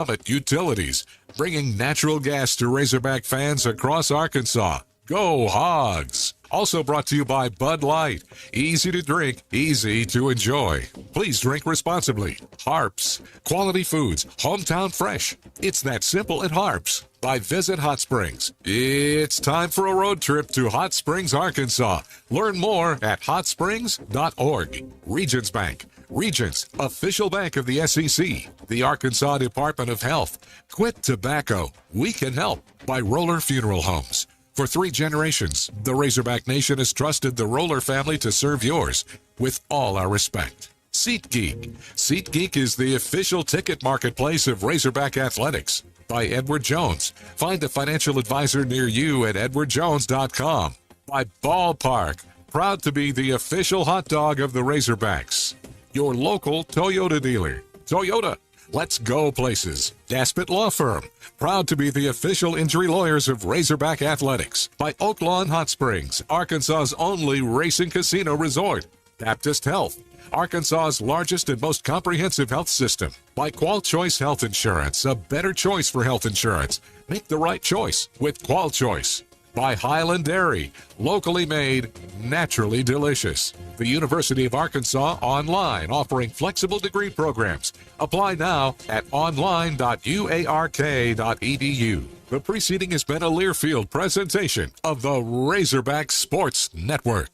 Summit Utilities, bringing natural gas to Razorback fans across Arkansas. Go Hogs! Also brought to you by Bud Light. Easy to drink, easy to enjoy. Please drink responsibly. Harps, quality foods, hometown fresh. It's that simple at Harps. By Visit Hot Springs. It's time for a road trip to Hot Springs, Arkansas. Learn more at hotsprings.org. Regions Bank. Regions, official bank of the SEC. The Arkansas Department of Health. Quit tobacco. We can help. By Roller Funeral Homes. For 3 generations, the Razorback Nation has trusted the Roller family to serve yours with all our respect. SeatGeek. SeatGeek is the official ticket marketplace of Razorback Athletics. By Edward Jones. Find a financial advisor near you at edwardjones.com. By Ballpark. Proud to be the official hot dog of the Razorbacks. Your local Toyota dealer. Toyota. Let's go places. Daspit Law Firm. Proud to be the official injury lawyers of Razorback Athletics. By Oak Lawn Hot Springs, Arkansas's only racing casino resort. Baptist Health. Arkansas's largest and most comprehensive health system. By Qual Choice Health Insurance, a better choice for health insurance. Make the right choice with Qual Choice. By Highland Dairy, locally made, naturally delicious. The University of Arkansas Online, offering flexible degree programs. Apply now at online.uark.edu. The preceding has been a Learfield presentation of the Razorback Sports Network.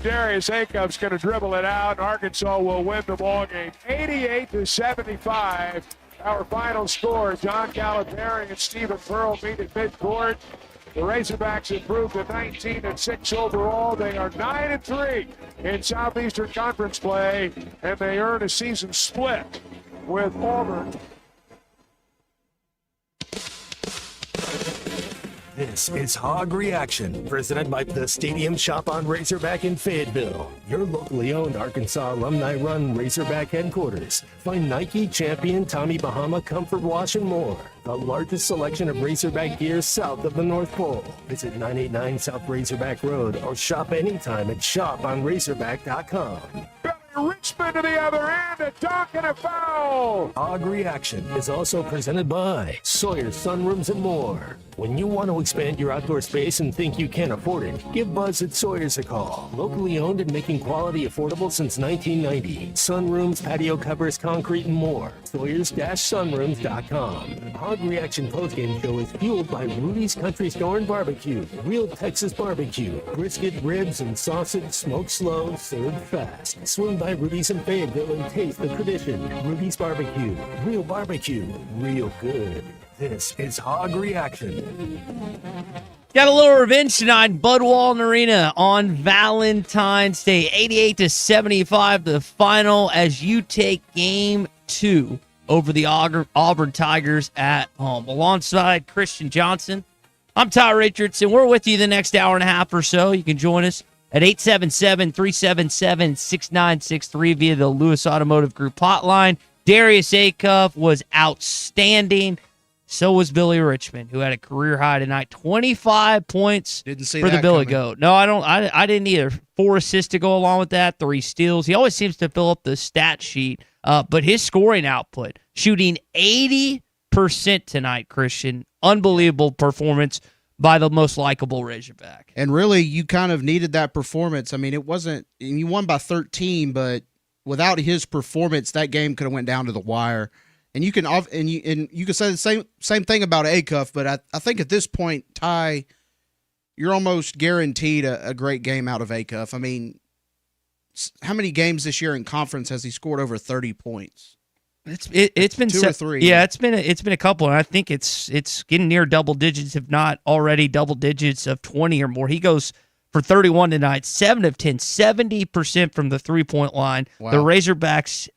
Darius Acuff's going to dribble it out. Arkansas will win the ball game 88-75. Our final score, John Calipari and Stephen Pearl meet at midcourt. The Razorbacks improved to 19-6 overall. They are 9-3 in Southeastern Conference play, and they earn a season split with Auburn. This is Hog Reaction, presented by the Stadium Shop on Razorback in Fayetteville, your locally owned Arkansas alumni-run Razorback headquarters. Find Nike, Champion, Tommy Bahama, Comfort Wash, and more. The largest selection of Razorback gear south of the North Pole. Visit 989 South Razorback Road or shop anytime at shoponrazorback.com. Richmond to the other end, a dunk and a foul. Hog Reaction is also presented by Sawyer's Sunrooms and more. When you want to expand your outdoor space and think you can't afford it, give Buzz at Sawyer's a call. Locally owned and making quality affordable since 1990. Sunrooms, patio covers, concrete, and more. Sawyers-sunrooms.com. Hog Reaction postgame show is fueled by Rudy's Country Store and Barbecue. Real Texas barbecue. Brisket, ribs, and sausage smoked slow, served fast. Swing by Rudy's in Fayetteville and taste the tradition. Rudy's Barbecue. Real barbecue. Real good. This is Hog Reaction. Got a little revenge tonight in Bud Walton Arena on Valentine's Day. 88-75, the final as you take game 2 over the Auburn Tigers at home. Alongside Christian Johnson, I'm Ty Richardson. We're with you the next hour and a half or so. You can join us at 877-377-6963 via the Lewis Automotive Group hotline. Darius Acuff was outstanding. So was Billy Richmond, who had a career high tonight. 25 points for the Billy Goat. No, I didn't either. 4 assists to go along with that, 3 steals. He always seems to fill up the stat sheet. But his scoring output, shooting 80% tonight, Christian. Unbelievable performance by the most likable Razorback. And really, you kind of needed that performance. I mean, it wasn't – you won by 13, but without his performance, that game could have went down to the wire. And you can say the same thing about Acuff, but I think at this point, Ty, you're almost guaranteed a great game out of Acuff. I mean, how many games this year in conference has he scored over 30 points? It's been 2 or 3. Yeah, it's been a couple, and I think it's getting near double digits, if not already double digits of 20 or more. He goes for 31 tonight, 7 of 10, 70% from the three-point line. Wow. The Razorbacks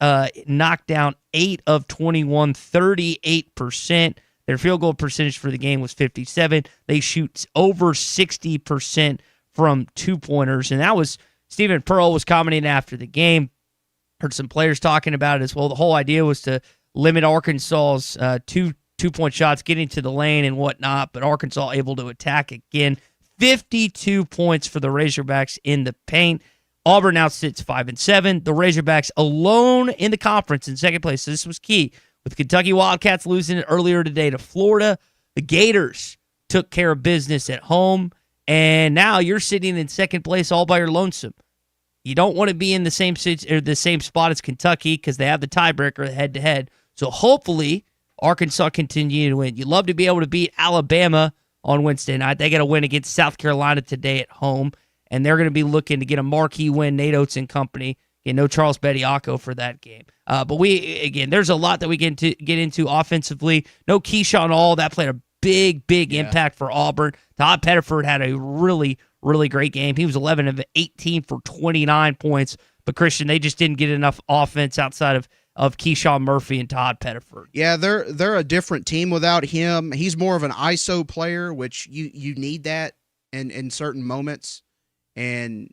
knocked down 8 of 21, 38%. Their field goal percentage for the game was 57. They shoot over 60% from two-pointers, and that was Stephen Pearl was commenting after the game. Heard some players talking about it as well. The whole idea was to limit Arkansas's two-point shots getting to the lane and whatnot, but Arkansas able to attack again. 52 points for the Razorbacks in the paint. Auburn now sits 5-7. The Razorbacks alone in the conference in second place. So this was key. With Kentucky Wildcats losing it earlier today to Florida, the Gators took care of business at home, and now you're sitting in second place all by your lonesome. You don't want to be in the same spot as Kentucky because they have the tiebreaker head-to-head. So hopefully Arkansas continue to win. You'd love to be able to beat Alabama on Wednesday night. They got to win against South Carolina today at home, and they're going to be looking to get a marquee win. Nate Oates and company. No Charles Bediako for that game. But there's a lot that we get into offensively. No Keyshawn All. That played a big impact for Auburn. Todd Pettiford had a really, really great game. He was 11 of 18 for 29 points. But, Christian, they just didn't get enough offense outside of Keyshawn Murphy and Todd Pettiford. Yeah, they're a different team without him. He's more of an ISO player, which you need that in certain moments. And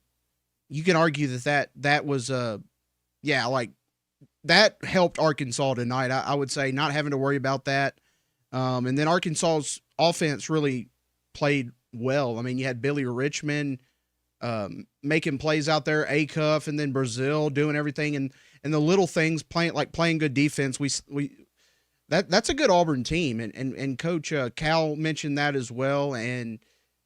you can argue that was that helped Arkansas tonight. I would say not having to worry about that. And then Arkansas's offense really played well. I mean, you had Billy Richmond making plays out there, Acuff, and then Brazil doing everything, and the little things playing good defense. That's a good Auburn team, and Coach Cal mentioned that as well. And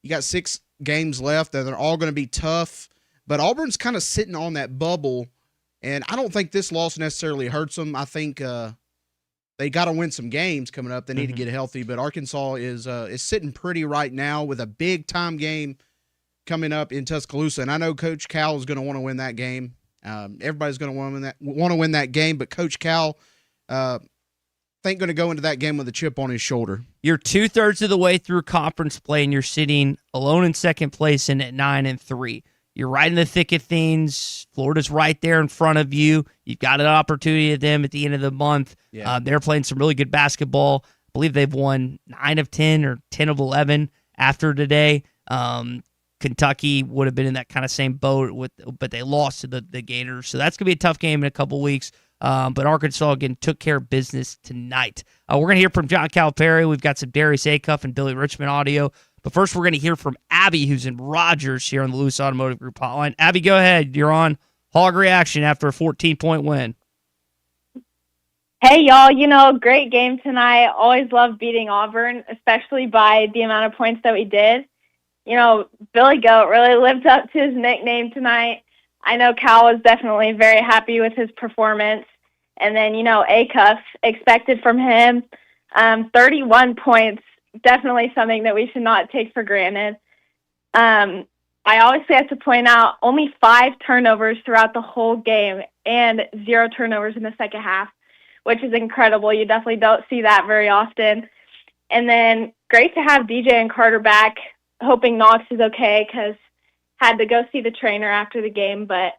you got 6 games left, and they're all going to be tough. But Auburn's kind of sitting on that bubble, and I don't think this loss necessarily hurts them. I think they got to win some games coming up. They need to get healthy, but Arkansas is sitting pretty right now with a big-time game coming up in Tuscaloosa. And I know Coach Cal is going to want to win that game. Everybody's going to want to win that game, but Coach Cal think going to go into that game with a chip on his shoulder. You're 2/3 of the way through conference play, and you're sitting alone in second place and at 9-3. You're right in the thick of things. Florida's right there in front of you. You've got an opportunity at them at the end of the month. Yeah. They're playing some really good basketball. I believe they've won 9 of 10 or 10 of 11 after today. Kentucky would have been in that kind of same boat, but they lost to the Gators. So that's going to be a tough game in a couple weeks. But Arkansas, again, took care of business tonight. We're going to hear from John Calipari. We've got some Darius Acuff and Billy Richmond audio. But first, we're going to hear from Abby, who's in Rogers here on the Lewis Automotive Group hotline. Abby, go ahead. You're on Hog Reaction after a 14-point win. Hey, y'all. Great game tonight. Always love beating Auburn, especially by the amount of points that we did. Billy Goat really lived up to his nickname tonight. I know Cal was definitely very happy with his performance. And then, Acuff, expected from him, 31 points. Definitely something that we should not take for granted. I obviously have to point out only 5 turnovers throughout the whole game and 0 turnovers in the second half, which is incredible. You definitely don't see that very often. And then great to have DJ and Carter back, hoping Knox is okay because had to go see the trainer after the game. But,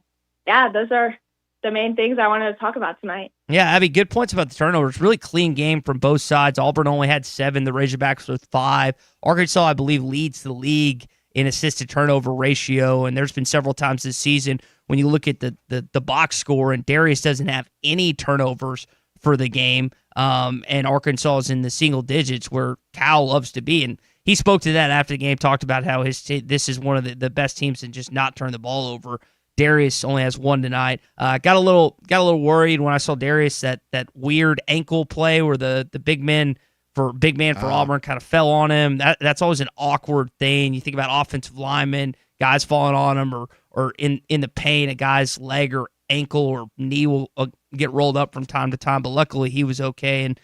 yeah, those are the main things I wanted to talk about tonight. Yeah, Abby, good points about the turnovers. Really clean game from both sides. Auburn only had 7. The Razorbacks with 5. Arkansas, I believe, leads the league in assisted turnover ratio, and there's been several times this season when you look at the box score, and Darius doesn't have any turnovers for the game, and Arkansas is in the single digits where Cal loves to be. And he spoke to that after the game, talked about how this is one of the best teams and just not turn the ball over. Darius only has 1 tonight. Got a little worried when I saw Darius that weird ankle play where the big man for Auburn kind of fell on him. That's always an awkward thing. You think about offensive linemen, guys falling on him or in the paint, a guy's leg or ankle or knee will get rolled up from time to time. But luckily he was okay and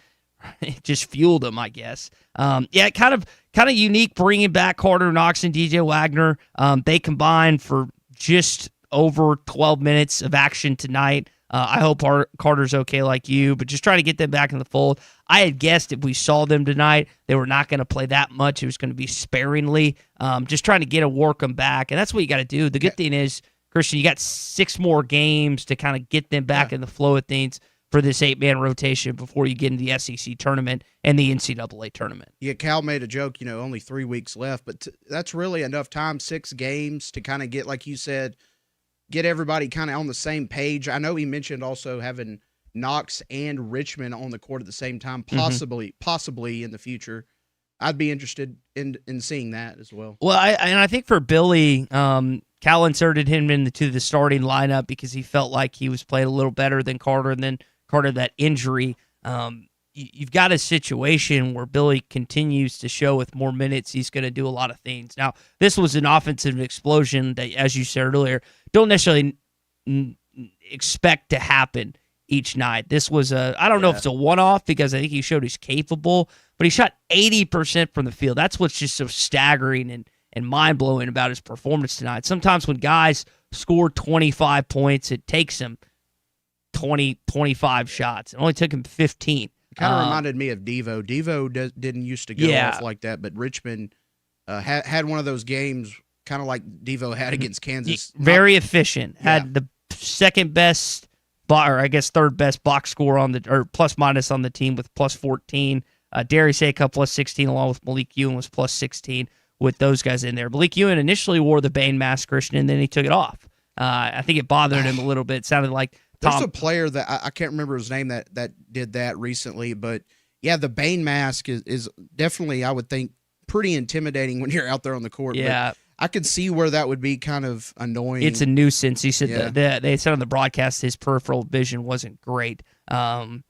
it just fueled him, I guess. Kind of unique bringing back Carter Knox and DJ Wagner. They combined for just over 12 minutes of action tonight. I hope Carter's okay like you, but just trying to get them back in the fold. I had guessed if we saw them tonight, they were not going to play that much. It was going to be sparingly. Just trying to work them back, and that's what you got to do. The good thing is, Christian, you got 6 more games to kind of get them back in the flow of things for this 8-man rotation before you get into the SEC tournament and the NCAA tournament. Yeah, Cal made a joke, only 3 weeks left, but that's really enough time, 6 games to kind of get, like you said, get everybody kind of on the same page. I know he mentioned also having Knox and Richmond on the court at the same time, possibly in the future. I'd be interested in seeing that as well. Well, I think for Billy, Cal inserted him into the starting lineup because he felt like he was playing a little better than Carter, and then Carter that injury. You've got a situation where Billy continues to show with more minutes he's going to do a lot of things. Now, this was an offensive explosion that, as you said earlier, don't necessarily expect to happen each night. This was I don't know if it's a one-off because I think he showed he's capable, but he shot 80% from the field. That's what's just so staggering and mind-blowing about his performance tonight. Sometimes when guys score 25 points, it takes them 20, 25 shots. It only took him 15. Kind of reminded me of Devo. Devo didn't used to go off like that, but Richmond had one of those games kind of like Devo had against Kansas. Very efficient. Had the second best, or I guess third best box score on or plus minus on the team with plus 14. Darius Acup plus 16 along with Malik Ewan was plus 16 with those guys in there. Malik Ewan initially wore the Bane mask, Christian, and then he took it off. I think it bothered him a little bit. It sounded like there's a player that I can't remember his name that did that recently, but yeah, the Bane mask is definitely, I would think, pretty intimidating when you're out there on the court. Yeah. But I could see where that would be kind of annoying. It's a nuisance. He said they said on the broadcast his peripheral vision wasn't great. And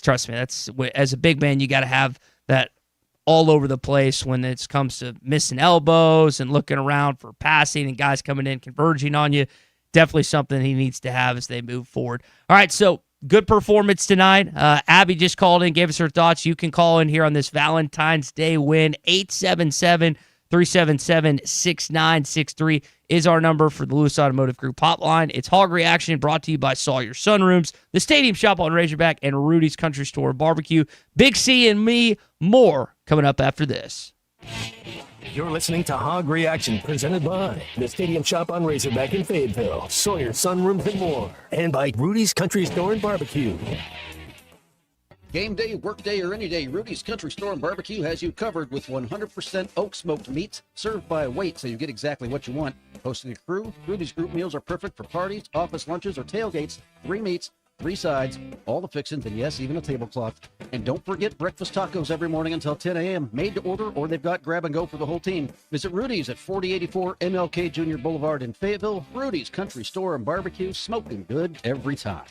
trust me, that's as a big man, you got to have that all over the place when it comes to missing elbows and looking around for passing and guys coming in converging on you. Definitely something he needs to have as they move forward. All right, so good performance tonight. Abby just called in, gave us her thoughts. You can call in here on this Valentine's Day win. 877-377-6963 is our number for the Lewis Automotive Group hotline. It's Hog Reaction brought to you by Sawyer Sunrooms, the Stadium Shop on Razorback, and Rudy's Country Store Barbecue. Big C and me, more coming up after this. You're listening to Hog Reaction, presented by the Stadium Shop on Razorback in Fayetteville, Sawyer Sunrooms and more, and by Rudy's Country Store and Barbecue. Game day, work day, or any day, Rudy's Country Store and Barbecue has you covered with 100% oak smoked meats served by weight so you get exactly what you want. Hosting a crew, Rudy's group meals are perfect for parties, office lunches, or tailgates. 3 meats, 3 sides, all the fixings, and yes, even a tablecloth. And don't forget breakfast tacos every morning until 10 a.m. Made to order, or they've got grab and go for the whole team. Visit Rudy's at 4084 MLK Jr. Boulevard in Fayetteville. Rudy's Country Store and Barbecue, smoking good every time.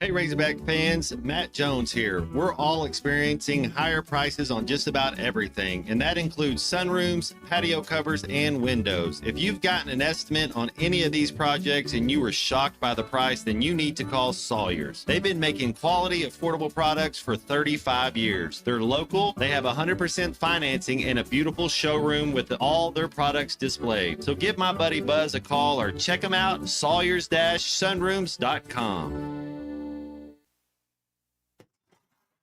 Hey Razorback fans, Matt Jones here. We're all experiencing higher prices on just about everything, and that includes sunrooms, patio covers, and windows. If you've gotten an estimate on any of these projects and you were shocked by the price, then you need to call Sawyers. They've been making quality, affordable products for 35 years. They're local, they have 100% financing, and a beautiful showroom with all their products displayed. So give my buddy Buzz a call or check them out at sawyers-sunrooms.com.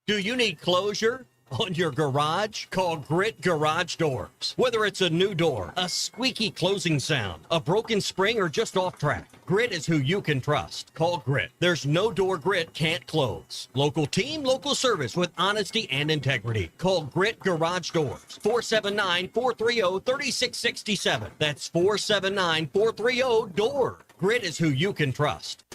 Do you need closure on your garage? Call Grit Garage Doors. Whether it's a new door, a squeaky closing sound, a broken spring, or just off track, Grit is who you can trust. Call Grit. There's no door Grit can't close. Local team, local service with honesty and integrity. Call Grit Garage Doors. 479-430-3667. That's 479-430-DOOR. Grit is who you can trust.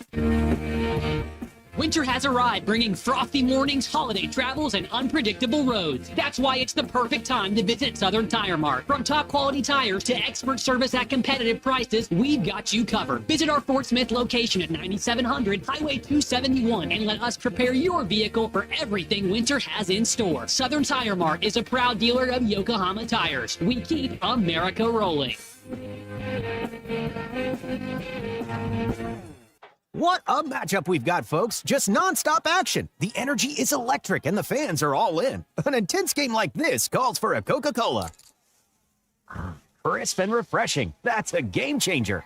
Winter has arrived, bringing frosty mornings, holiday travels, and unpredictable roads. That's why it's the perfect time to visit Southern Tire Mart. From top quality tires to expert service at competitive prices, we've got you covered. Visit our Fort Smith location at 9700 Highway 271 and let us prepare your vehicle for everything winter has in store. Southern Tire Mart is a proud dealer of Yokohama tires. We keep America rolling. What a matchup we've got, folks. Just nonstop action. The energy is electric and the fans are all in. An intense game like this calls for a Coca-Cola. Crisp and refreshing. That's a game changer.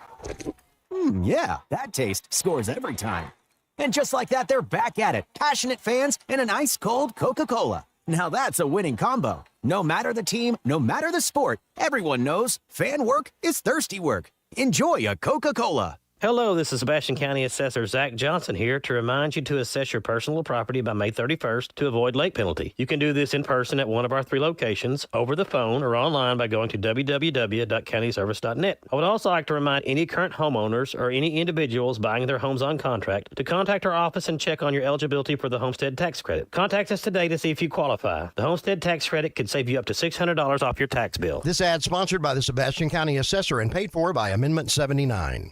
Yeah, that taste scores every time. And just like that, they're back at it. Passionate fans and an ice-cold Coca-Cola. Now that's a winning combo. No matter the team, no matter the sport, everyone knows fan work is thirsty work. Enjoy a Coca-Cola. Hello, this is Sebastian County Assessor Zach Johnson here to remind you to assess your personal property by May 31st to avoid late penalty. You can do this in person at one of our 3 locations, over the phone, or online by going to www.countyservice.net. I would also like to remind any current homeowners or any individuals buying their homes on contract to contact our office and check on your eligibility for the homestead tax credit. Contact us today to see if you qualify. The homestead tax credit could save you up to $600 off your tax bill. This ad sponsored by the Sebastian County Assessor and paid for by Amendment 79.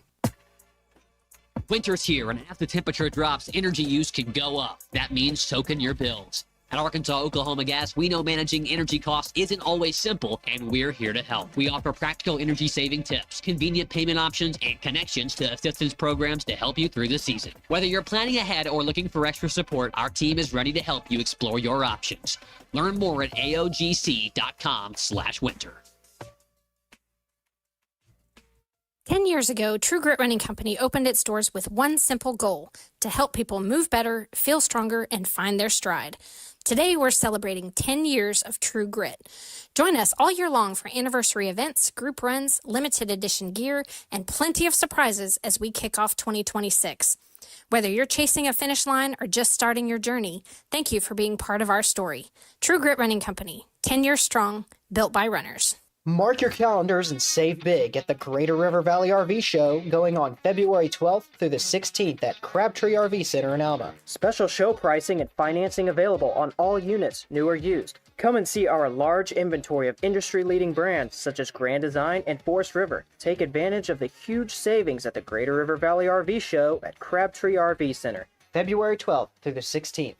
Winter's here, and as the temperature drops, energy use can go up. That means so can your bills. At Arkansas Oklahoma Gas, we know managing energy costs isn't always simple, and we're here to help. We offer practical energy-saving tips, convenient payment options, and connections to assistance programs to help you through the season. Whether you're planning ahead or looking for extra support, our team is ready to help you explore your options. Learn more at aogc.com/winter. 10 years ago, True Grit Running Company opened its doors with one simple goal: to help people move better, feel stronger, and find their stride. Today, we're celebrating 10 years of True Grit. Join us all year long for anniversary events, group runs, limited edition gear, and plenty of surprises as we kick off 2026. Whether you're chasing a finish line or just starting your journey, thank you for being part of our story. True Grit Running Company, 10 years strong, built by runners. Mark your calendars and save big at the Greater River Valley RV Show going on February 12th through the 16th at Crabtree RV Center in Alma. Special show pricing and financing available on all units, new or used. Come and see our large inventory of industry-leading brands such as Grand Design and Forest River. Take advantage of the huge savings at the Greater River Valley RV Show at Crabtree RV Center, February 12th through the 16th.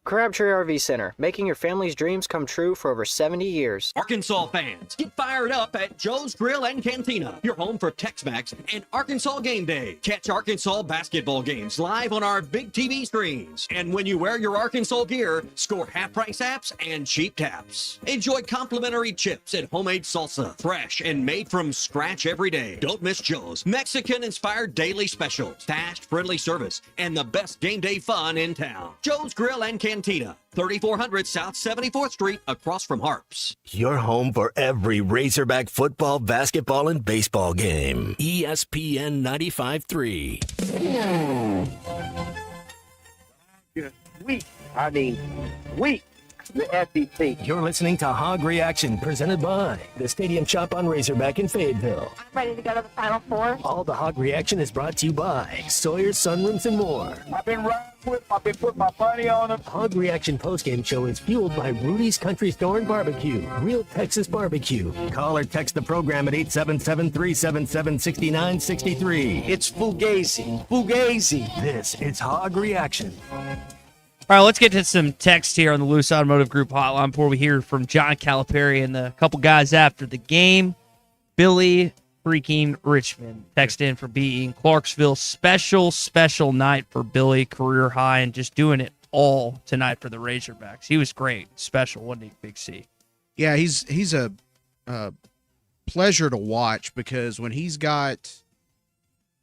Crabtree RV Center, making your family's dreams come true for over 70 years. Arkansas fans, get fired up at Joe's Grill and Cantina, your home for Tex-Mex and Arkansas Game Day. Catch Arkansas basketball games live on our big TV screens. And when you wear your Arkansas gear, score half-price apps and cheap taps. Enjoy complimentary chips and homemade salsa, fresh and made from scratch every day. Don't miss Joe's Mexican-inspired daily specials, fast, friendly service, and the best game day fun in town. Joe's Grill and Cantina, 3400 South 74th Street, across from Harps. Your home for every Razorback football, basketball, and baseball game. ESPN 95.3. Weak. The SEC. You're listening to Hog Reaction, presented by the Stadium Shop on Razorback in Fayetteville. I'm ready to go to the Final Four. All the Hog Reaction is brought to you by Sawyer's Sunrooms and more. I've been putting my money on them. Hog Reaction postgame show is fueled by Rudy's Country Store and Barbecue, real Texas barbecue. Call or text the program at 877-377-6963. It's Fugazi. This is Hog Reaction. All right, let's get to some text here on the Loose Automotive Group hotline before we hear from John Calipari and the couple guys after the game. Billy freaking Richmond text in for being Clarksville. Special night for Billy, career high, and just doing it all tonight for the Razorbacks. He was great. Special, wasn't he, Big C? Yeah, he's a pleasure to watch because when he's got,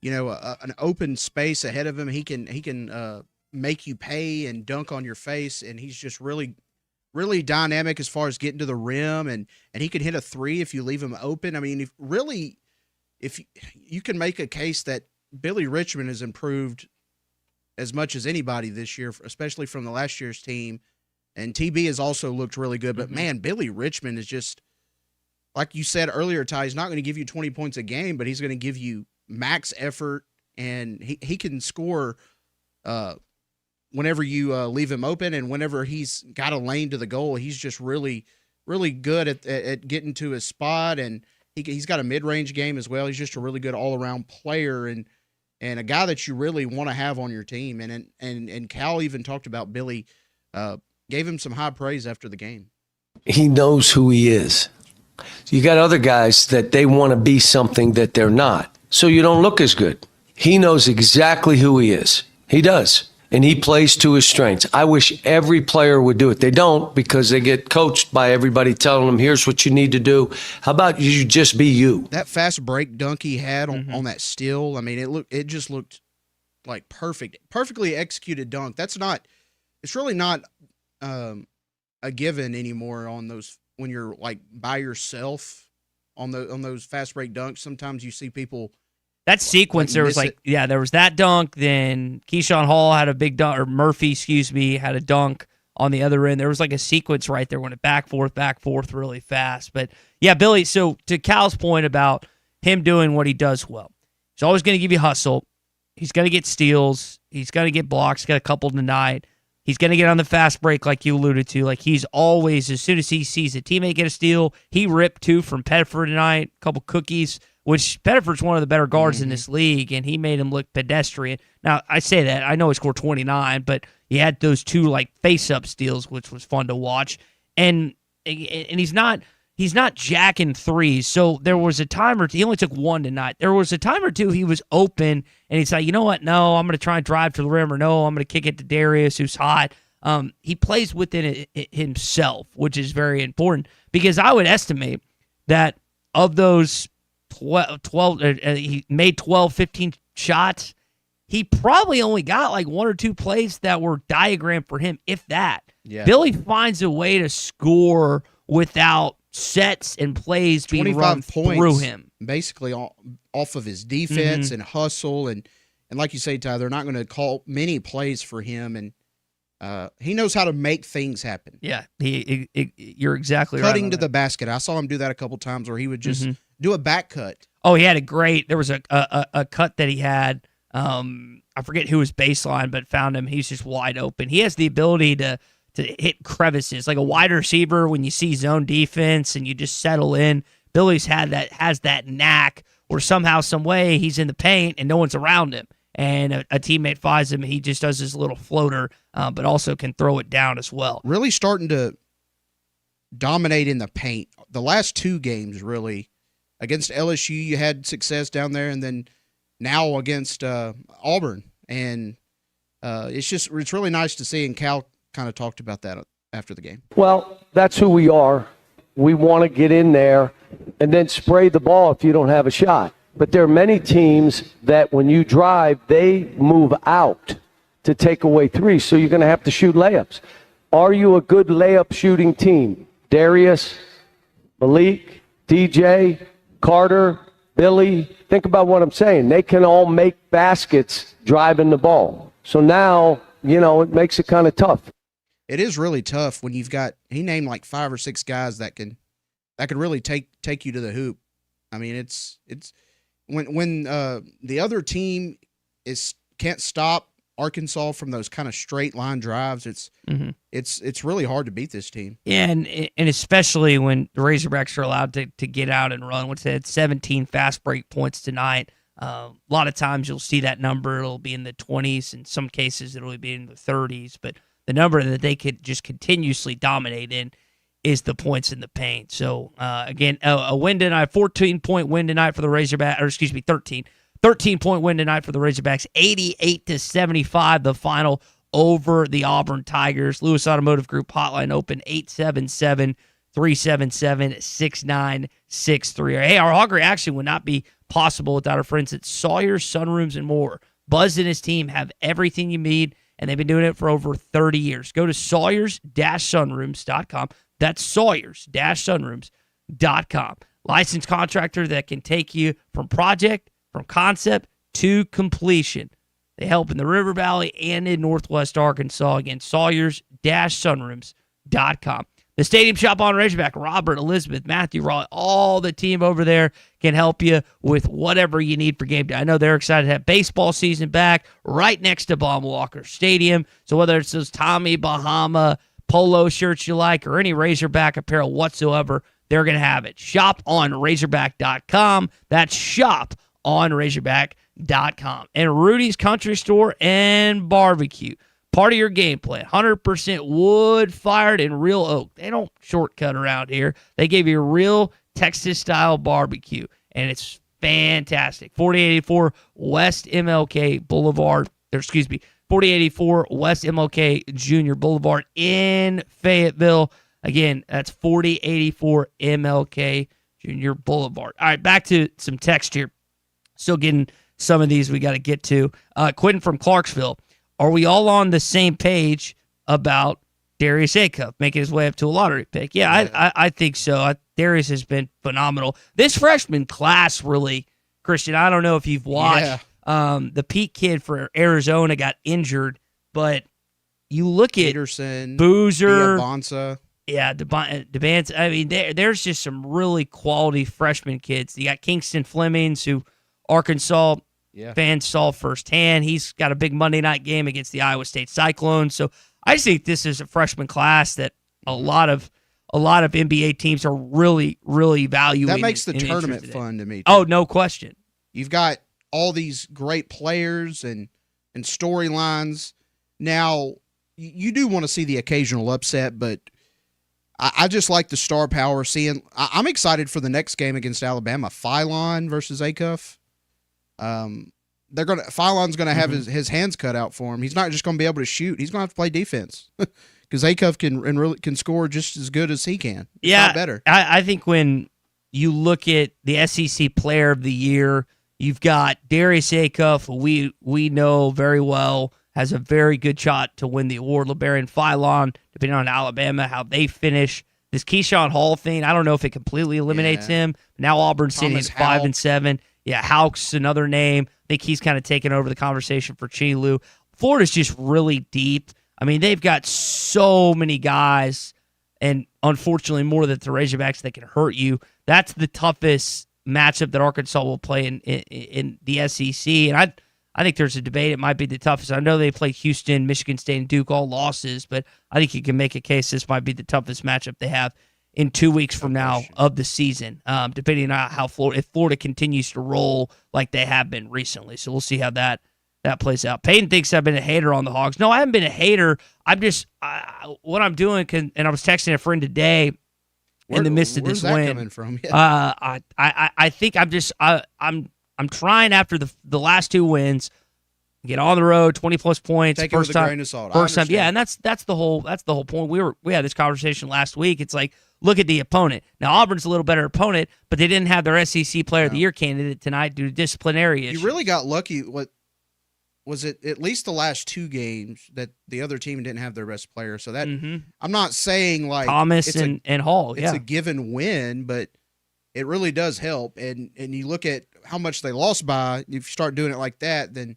an open space ahead of him, he can make you pay and dunk on your face, and he's just really dynamic as far as getting to the rim, and he can hit a three if you leave him open. I mean, if you can make a case that Billy Richmond has improved as much as anybody this year, especially from the last year's team, and TB has also looked really good, but man, Billy Richmond is just, like you said earlier, Ty, he's not going to give you 20 points a game, but he's going to give you max effort, and he can score whenever you leave him open, and whenever he's got a lane to the goal, he's just really good at getting to his spot, and he's got a mid-range game as well. He's just a really good all-around player, and a guy that you really want to have on your team. And Cal even talked about Billy, gave him some high praise after the game. He knows who he is. You got other guys that they want to be something that they're not, so you don't look as good. He knows exactly who he is. He does. And he plays to his strengths. I wish every player would do it. They don't, because they get coached by everybody telling them, here's what you need to do. How about you just be you? That fast break dunk he had on that steal, I mean, it just looked like perfectly executed dunk. It's really not a given anymore on those, when you're like by yourself on those fast break dunks. Sometimes you see people That sequence, there was there was that dunk. Then Keyshawn Hall had a big dunk, or Murphy, had a dunk on the other end. There was like a sequence right there when it back forth really fast. But yeah, Billy, so to Cal's point about him doing what he does well, he's always going to give you hustle. He's going to get steals. He's going to get blocks. He's got a couple tonight. He's going to get on the fast break like you alluded to. Like he's always, as soon as he sees a teammate get a steal, he ripped 2 from Pettiford tonight, a couple cookies, which Pettiford's one of the better guards in this league, and he made him look pedestrian. Now, I say that. I know he scored 29, but he had those 2 like face-up steals, which was fun to watch. And he's not jacking threes. So there was a time or two, he only took 1 tonight. There was a time or two he was open, and he's like, you know what? No, I'm going to try and drive to the rim, or no, I'm going to kick it to Darius, who's hot. He plays within it himself, which is very important, because I would estimate that of those 12 he made 12, 15 shots, he probably only got like 1 or 2 plays that were diagrammed for him, if that. Yeah. Billy finds a way to score without sets and plays being run through him. Basically off of his defense and hustle. And like you say, Ty, they're not going to call many plays for him. And he knows how to make things happen. Yeah, you're exactly right. Cutting to the basket. I saw him do that a couple times where he would just do a back cut. Oh, he had there was a cut that he had. I forget who was baseline, but found him. He's just wide open. He has the ability to hit crevices like a wide receiver when you see zone defense and you just settle in. Billy's has that knack where somehow, some way he's in the paint and no one's around him, and a teammate finds him. He just does his little floater, but also can throw it down as well. Really starting to dominate in the paint. The last 2 games, really. Against LSU, you had success down there, and then now against Auburn. And it's really nice to see, and Cal kind of talked about that after the game. Well, that's who we are. We want to get in there and then spray the ball if you don't have a shot. But there are many teams that when you drive, they move out to take away threes, so you're going to have to shoot layups. Are you a good layup shooting team? Darius, Malik, DJ, Carter, Billy, think about what I'm saying. They can all make baskets driving the ball. So now, it makes it kind of tough. It is really tough when you've got, he named like 5 or 6 guys that could really take you to the hoop. I mean, it's when the other team can't stop Arkansas from those kind of straight line drives, it's really hard to beat this team. Yeah, and especially when the Razorbacks are allowed to get out and run, which they had 17 fast break points tonight. A lot of times you'll see that number. It'll be in the 20s. In some cases, it'll be in the 30s. But the number that they could just continuously dominate in is the points in the paint. So, again, a win tonight, 14-point win tonight for the Razorbacks, or excuse me, 13-point win tonight for the Razorbacks, 88-75, the final over the Auburn Tigers. Lewis Automotive Group hotline open, 877-377-6963. Hey, our hog reaction would not be possible without our friends at Sawyer's Sunrooms and More. Buzz and his team have everything you need, and they've been doing it for over 30 years. Go to Sawyers-Sunrooms.com. That's Sawyers-Sunrooms.com. Licensed contractor that can take you from concept to completion. They help in the River Valley and in Northwest Arkansas. Again, Sawyers-Sunrooms.com. The Stadium Shop on Razorback, Robert, Elizabeth, Matthew, Raleigh, all the team over there can help you with whatever you need for game day. I know they're excited to have baseball season back right next to Baum Walker Stadium. So whether it's those Tommy Bahama polo shirts you like or any Razorback apparel whatsoever, they're going to have it. Shop on Razorback.com. That's shop on Razorback.com. And Rudy's Country Store and Barbecue. Part of your game plan, 100% wood-fired and real oak. They don't shortcut around here. They give you real Texas-style barbecue, and it's fantastic. 4084 West MLK Boulevard, 4084 West MLK Junior Boulevard in Fayetteville. Again, that's 4084 MLK Junior Boulevard. All right, back to some text here. Still getting some of these we got to get to. Quentin from Clarksville. Are we all on the same page about Darius Acuff making his way up to a lottery pick? Yeah. I think so. Darius has been phenomenal. This freshman class really Christian, I don't know if you've watched. The Pete kid for Arizona got injured, but you look at Peterson, Boozer, Bonsa. Yeah, DeBance. I mean, there's just some really quality freshman kids. You got Kingston Flemings, who Arkansas fans saw firsthand. He's got a big Monday night game against the Iowa State Cyclones. So I think this is a freshman class that a lot of NBA teams are really, really valuing. That makes the tournament fun to me, too. Oh, no question. You've got all these great players and storylines. Now, you do want to see the occasional upset, but I just like the star power. I'm excited for the next game against Alabama. Phylon versus Acuff. Phylon's gonna have his hands cut out for him. He's not just gonna be able to shoot. He's gonna have to play defense because Acuff can score just as good as he can. Not better. I think when you look at the SEC Player of the Year, you've got Darius Acuff, who we know very well, has a very good shot to win the award. LeBaron Phylon, depending on Alabama, how they finish. This Keyshawn Hall thing, I don't know if it completely eliminates him. Now Auburn's sitting at 5-7. Yeah, Houck's another name. I think he's kind of taken over the conversation for Chilu. Florida's just really deep. I mean, they've got so many guys, and unfortunately more than the Razorbacks that can hurt you. That's the toughest matchup that Arkansas will play in the SEC. And I think there's a debate. It might be the toughest. I know they played Houston, Michigan State, and Duke, all losses, but I think you can make a case this might be the toughest matchup they have in 2 weeks from now of the season, depending on if Florida continues to roll like they have been recently. So we'll see how that plays out. Peyton thinks I've been a hater on the Hogs. No, I haven't been a hater. I'm just what I'm doing, and I was texting a friend today in the midst of this win. Where's that coming from? I think I'm trying after the last two wins, get on the road, 20+ points, Take first it with time, a grain of salt. first time, yeah, and that's the whole point. We had this conversation last week. It's like, look at the opponent. Now Auburn's a little better opponent, but they didn't have their SEC Player of the Year candidate tonight due to disciplinary issues. You really got lucky. What was it? At least the last two games that the other team didn't have their best player. So that I'm not saying like Thomas and Hall. It's a given win, but it really does help. And you look at how much they lost by. If you start doing it like that, then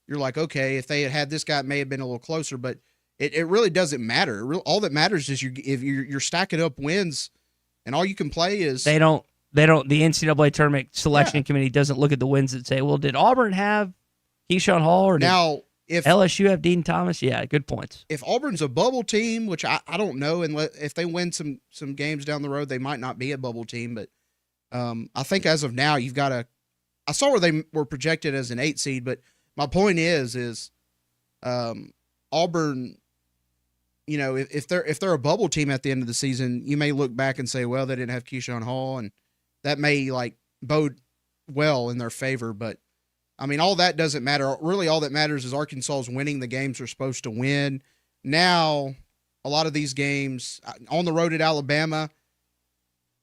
you're like, okay, if they had this guy, it may have been a little closer. But it really doesn't matter. All that matters is if you're stacking up wins, and all you can play is they don't. The NCAA tournament selection committee doesn't look at the wins and say, well, did Auburn have Keyshawn Hall or did if LSU have Dean Thomas? Yeah, good points. If Auburn's a bubble team, which I don't know, and if they win some games down the road, they might not be a bubble team. But I think as of now, you've got to. I saw where they were projected as an 8 seed, but my point is Auburn. You know, if they're a bubble team at the end of the season, you may look back and say, well, they didn't have Keyshawn Hall, and that may like bode well in their favor. But I mean, all that doesn't matter. Really, all that matters is Arkansas is winning the games they're supposed to win. Now, a lot of these games on the road at Alabama,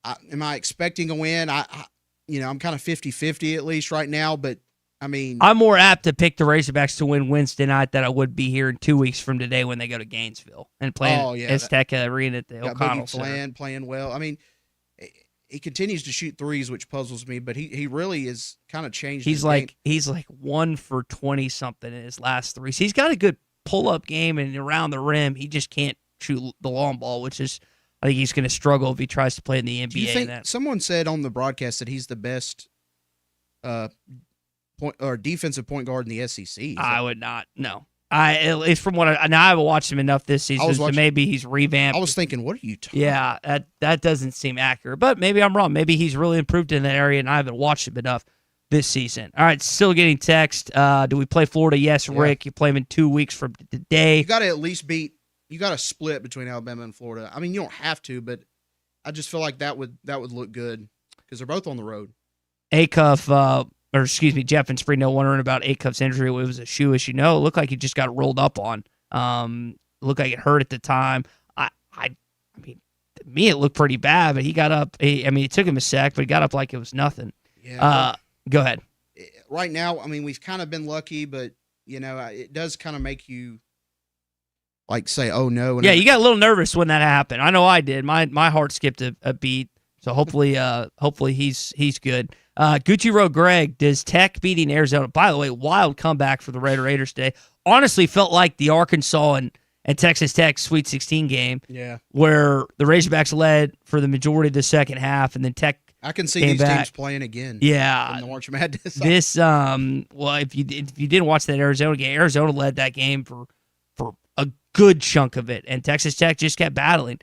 am I expecting a win? I'm kind of 50-50 at least right now, but I mean, I'm more apt to pick the Razorbacks to win Wednesday night than I would be here in 2 weeks from today when they go to Gainesville and play Azteca Arena at the O'Connell Center. Playing well. I mean, he continues to shoot threes, which puzzles me, but he really is kind of changed. He's like 1 for 20 something in his last three. So he's got a good pull up game and around the rim. He just can't shoot the long ball, which is I think he's going to struggle if he tries to play in the NBA. Do you think someone said on the broadcast that he's the best defensive point guard in the SEC? I would not. No. At least from what I haven't watched him enough this season, so maybe he's revamped. I was thinking, what are you talking about? Yeah, that doesn't seem accurate, but maybe I'm wrong. Maybe he's really improved in that area, and I haven't watched him enough this season. All right, still getting text. Do we play Florida? Yes, Rick. You play them in 2 weeks from today. You got to at least you got to split between Alabama and Florida. I mean, you don't have to, but I just feel like that would look good because they're both on the road. Jeff and Spree wondering about Acuff's injury. It was a shoe issue. No, it looked like he just got rolled up on. Looked like it hurt at the time. I mean, to me, it looked pretty bad, but he got up. It took him a sec, but he got up like it was nothing. Yeah. Go ahead. Right now, I mean, we've kind of been lucky, but, it does kind of make you, like, say, oh, no. Yeah, you got a little nervous when that happened. I know I did. My heart skipped a beat. So hopefully he's good. Gucci Road Greg, does Tech beating Arizona? By the way, wild comeback for the Raiders today. Honestly, felt like the Arkansas and Texas Tech Sweet 16 game. Yeah. Where the Razorbacks led for the majority of the second half, and then Tech. I can see came these back. teams playing again. Yeah. In the March Madness. This well, if you didn't watch that Arizona game, Arizona led that game for a good chunk of it, and Texas Tech just kept battling.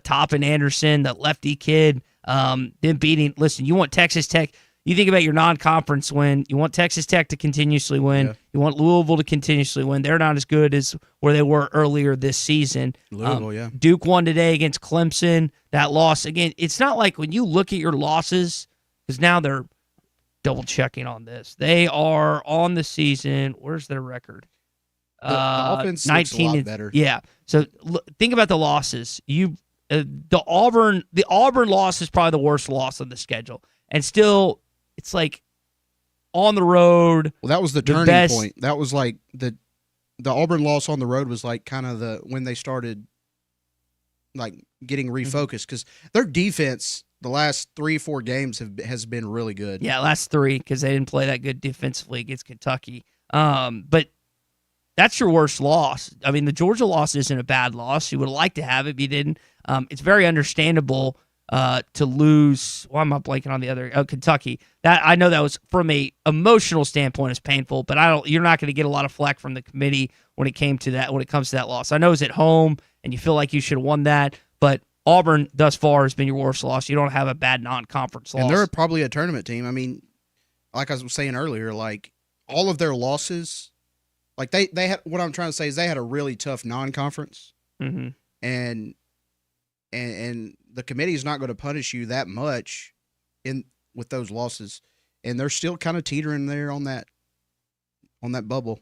Toppin Anderson, the lefty kid, then beating. Listen, you want Texas Tech. You think about your non-conference win. You want Texas Tech to continuously win. Yeah. You want Louisville to continuously win. They're not as good as where they were earlier this season. Louisville, yeah. Duke won today against Clemson. That loss, again, it's not like when you look at your losses, because now they're double-checking on this. They are on the season. Where's their record? The offense 19 looks a lot better. Yeah. So think about the losses. The Auburn loss is probably the worst loss on the schedule. And still, it's like on the road. Well, that was the turning point. That was like the Auburn loss on the road was like kind of when they started like getting refocused, because their defense the last 3-4 games has been really good. Yeah, last 3, because they didn't play that good defensively against Kentucky. But that's your worst loss. I mean, the Georgia loss isn't a bad loss. You would like to have it, but you didn't. It's very understandable to lose. Why am I blanking on the other? Kentucky. That I know that was from a emotional standpoint is painful, but you're not going to get a lot of flack from the committee when it comes to that loss. I know it's at home and you feel like you should have won that, but Auburn thus far has been your worst loss. You don't have a bad non-conference loss. And they're probably a tournament team. I mean, like I was saying earlier, like all of their losses, like they had, what I'm trying to say is they had a really tough non-conference. Mm-hmm. And the committee is not going to punish you that much with those losses, and they're still kind of teetering there on that bubble.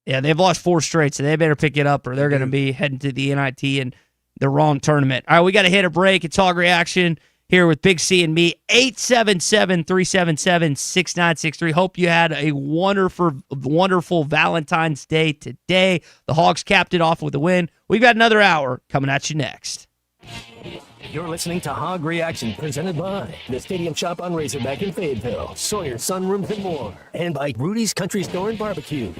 Yeah, they've lost 4 straight, so they better pick it up, or they're going to be heading to the NIT and the wrong tournament. All right, we got to hit a break. It's Hog Reaction here with Big C and me. 877-377-6963. Hope you had a wonderful Valentine's Day today. The Hogs capped it off with a win. We've got another hour coming at you next. You're listening to Hog Reaction, presented by the Stadium Shop on Razorback in Fayetteville, Sawyer Sunrooms and more, and by Rudy's Country Store and Barbecue.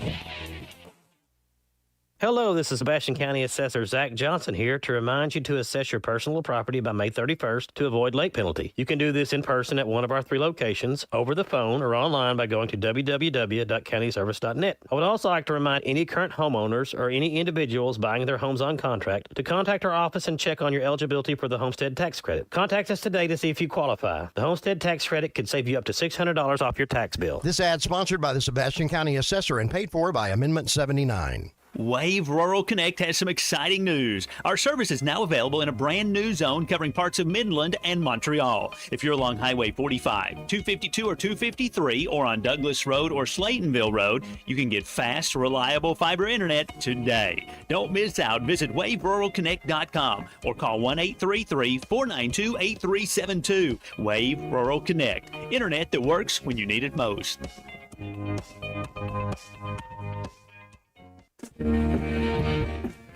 Hello, this is Sebastian County Assessor Zach Johnson here to remind you to assess your personal property by May 31st to avoid late penalty. You can do this in person at one of our 3 locations, over the phone, or online by going to www.countyservice.net. I would also like to remind any current homeowners or any individuals buying their homes on contract to contact our office and check on your eligibility for the homestead tax credit. Contact us today to see if you qualify. The homestead tax credit could save you up to $600 off your tax bill. This ad sponsored by the Sebastian County Assessor and paid for by Amendment 79. Wave Rural Connect has some exciting news. Our service is now available in a brand new zone covering parts of Midland and Montreal. If you're along Highway 45, 252 or 253, or on Douglas Road or Slaytonville Road, you can get fast, reliable fiber internet today. Don't miss out. Visit waveruralconnect.com or call 1-833-492-8372. Wave Rural Connect. Internet that works when you need it most.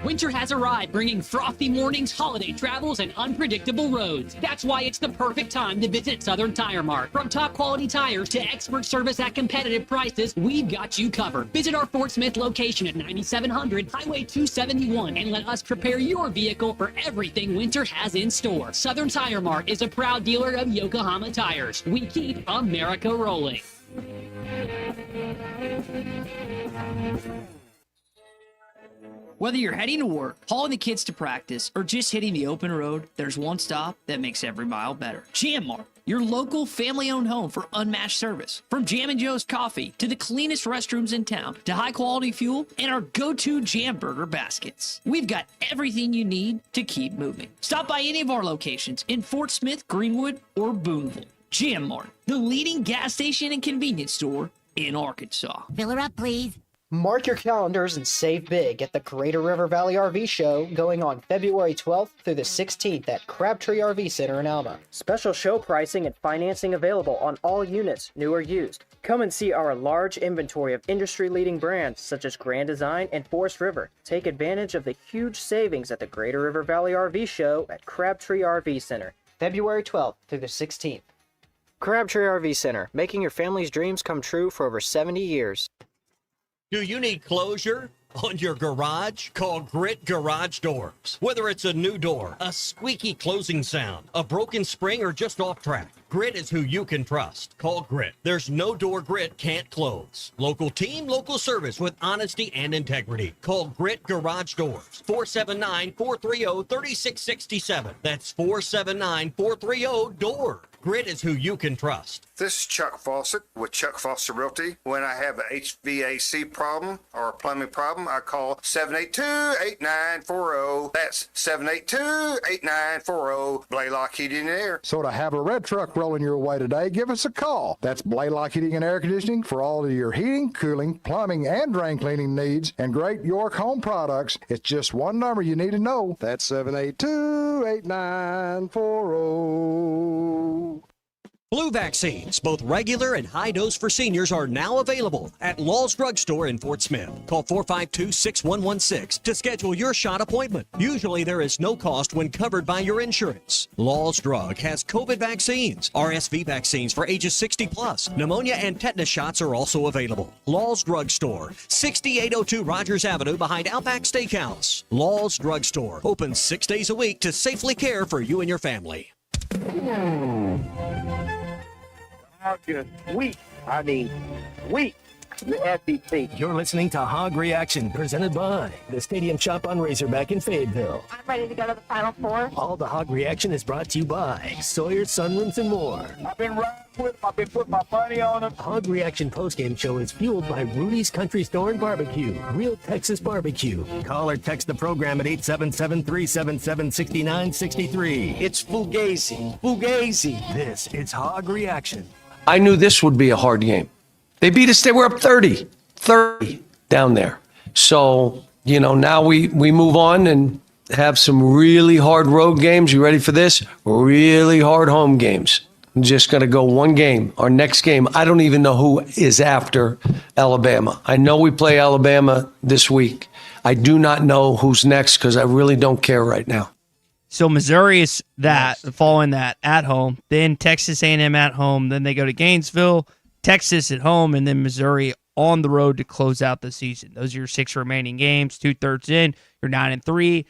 Winter has arrived, bringing frothy mornings, holiday travels, and unpredictable roads. That's why it's the perfect time to visit Southern Tire Mart. From top quality tires to expert service at competitive prices, we've got you covered. Visit our Fort Smith location at 9700 Highway 271 and let us prepare your vehicle for everything winter has in store. Southern Tire Mart is a proud dealer of Yokohama tires. We keep America rolling. Whether you're heading to work, hauling the kids to practice, or just hitting the open road, there's one stop that makes every mile better. Jam Mart, your local family-owned home for unmatched service. From Jam and Joe's Coffee to the cleanest restrooms in town to high-quality fuel and our go-to Jam Burger baskets. We've got everything you need to keep moving. Stop by any of our locations in Fort Smith, Greenwood, or Boonville. Jam Mart, the leading gas station and convenience store in Arkansas. Fill her up, please. Mark your calendars and save big at the Greater River Valley RV Show going on February 12th through the 16th at Crabtree RV Center in Alma. Special show pricing and financing available on all units, new or used. Come and see our large inventory of industry-leading brands such as Grand Design and Forest River. Take advantage of the huge savings at the Greater River Valley RV Show at Crabtree RV Center. February 12th through the 16th. Crabtree RV Center, making your family's dreams come true for over 70 years. Do you need closure on your garage? Call Grit Garage Doors. Whether it's a new door, a squeaky closing sound, a broken spring, or just off track, Grit is who you can trust. Call Grit. There's no door Grit can't close. Local team, local service with honesty and integrity. Call Grit Garage Doors. 479-430-3667. That's 479-430-DOOR. Grit is who you can trust. This is Chuck Fawcett with Chuck Fawcett Realty. When I have an HVAC problem or a plumbing problem, I call 782-8940. That's 782-8940. Blaylock Heating and Air. So to have a red truck rolling your way today, give us a call. That's Blaylock Heating and Air Conditioning for all of your heating, cooling, plumbing, and drain cleaning needs and great York Home products. It's just one number you need to know. That's 782-8940. Flu vaccines, both regular and high dose for seniors, are now available at Law's Drug Store in Fort Smith. Call 452-6116 to schedule your shot appointment. Usually there is no cost when covered by your insurance. Law's Drug has COVID vaccines, RSV vaccines for ages 60 plus. Pneumonia and tetanus shots are also available. Law's Drug Store, 6802 Rogers Avenue behind Outback Steakhouse. Law's Drug Store, open 6 days a week to safely care for you and your family. Just weak. I mean, weak. The SEC. You're listening to Hog Reaction, presented by the Stadium Shop on Razorback in Fayetteville. I'm ready to go to the Final Four. All the Hog Reaction is brought to you by Sawyer Sunrooms and more. I've been riding with them. I've been putting my money on them. Hog Reaction postgame show is fueled by Rudy's Country Store and Barbecue, real Texas barbecue. Call or text the program at 877-377-6963. It's Fugazi. Fugazi. This is Hog Reaction. I knew this would be a hard game. They beat us. They were up 30 down there. So, now we move on and have some really hard road games. You ready for this? Really hard home games. I'm just going to go one game. Our next game, I don't even know who is after Alabama. I know we play Alabama this week. I do not know who's next because I really don't care right now. So Missouri is following that at home, then Texas A&M at home, then they go to Gainesville, Texas at home, and then Missouri on the road to close out the season. Those are your 6 remaining games, 2/3 in, you're 9-3.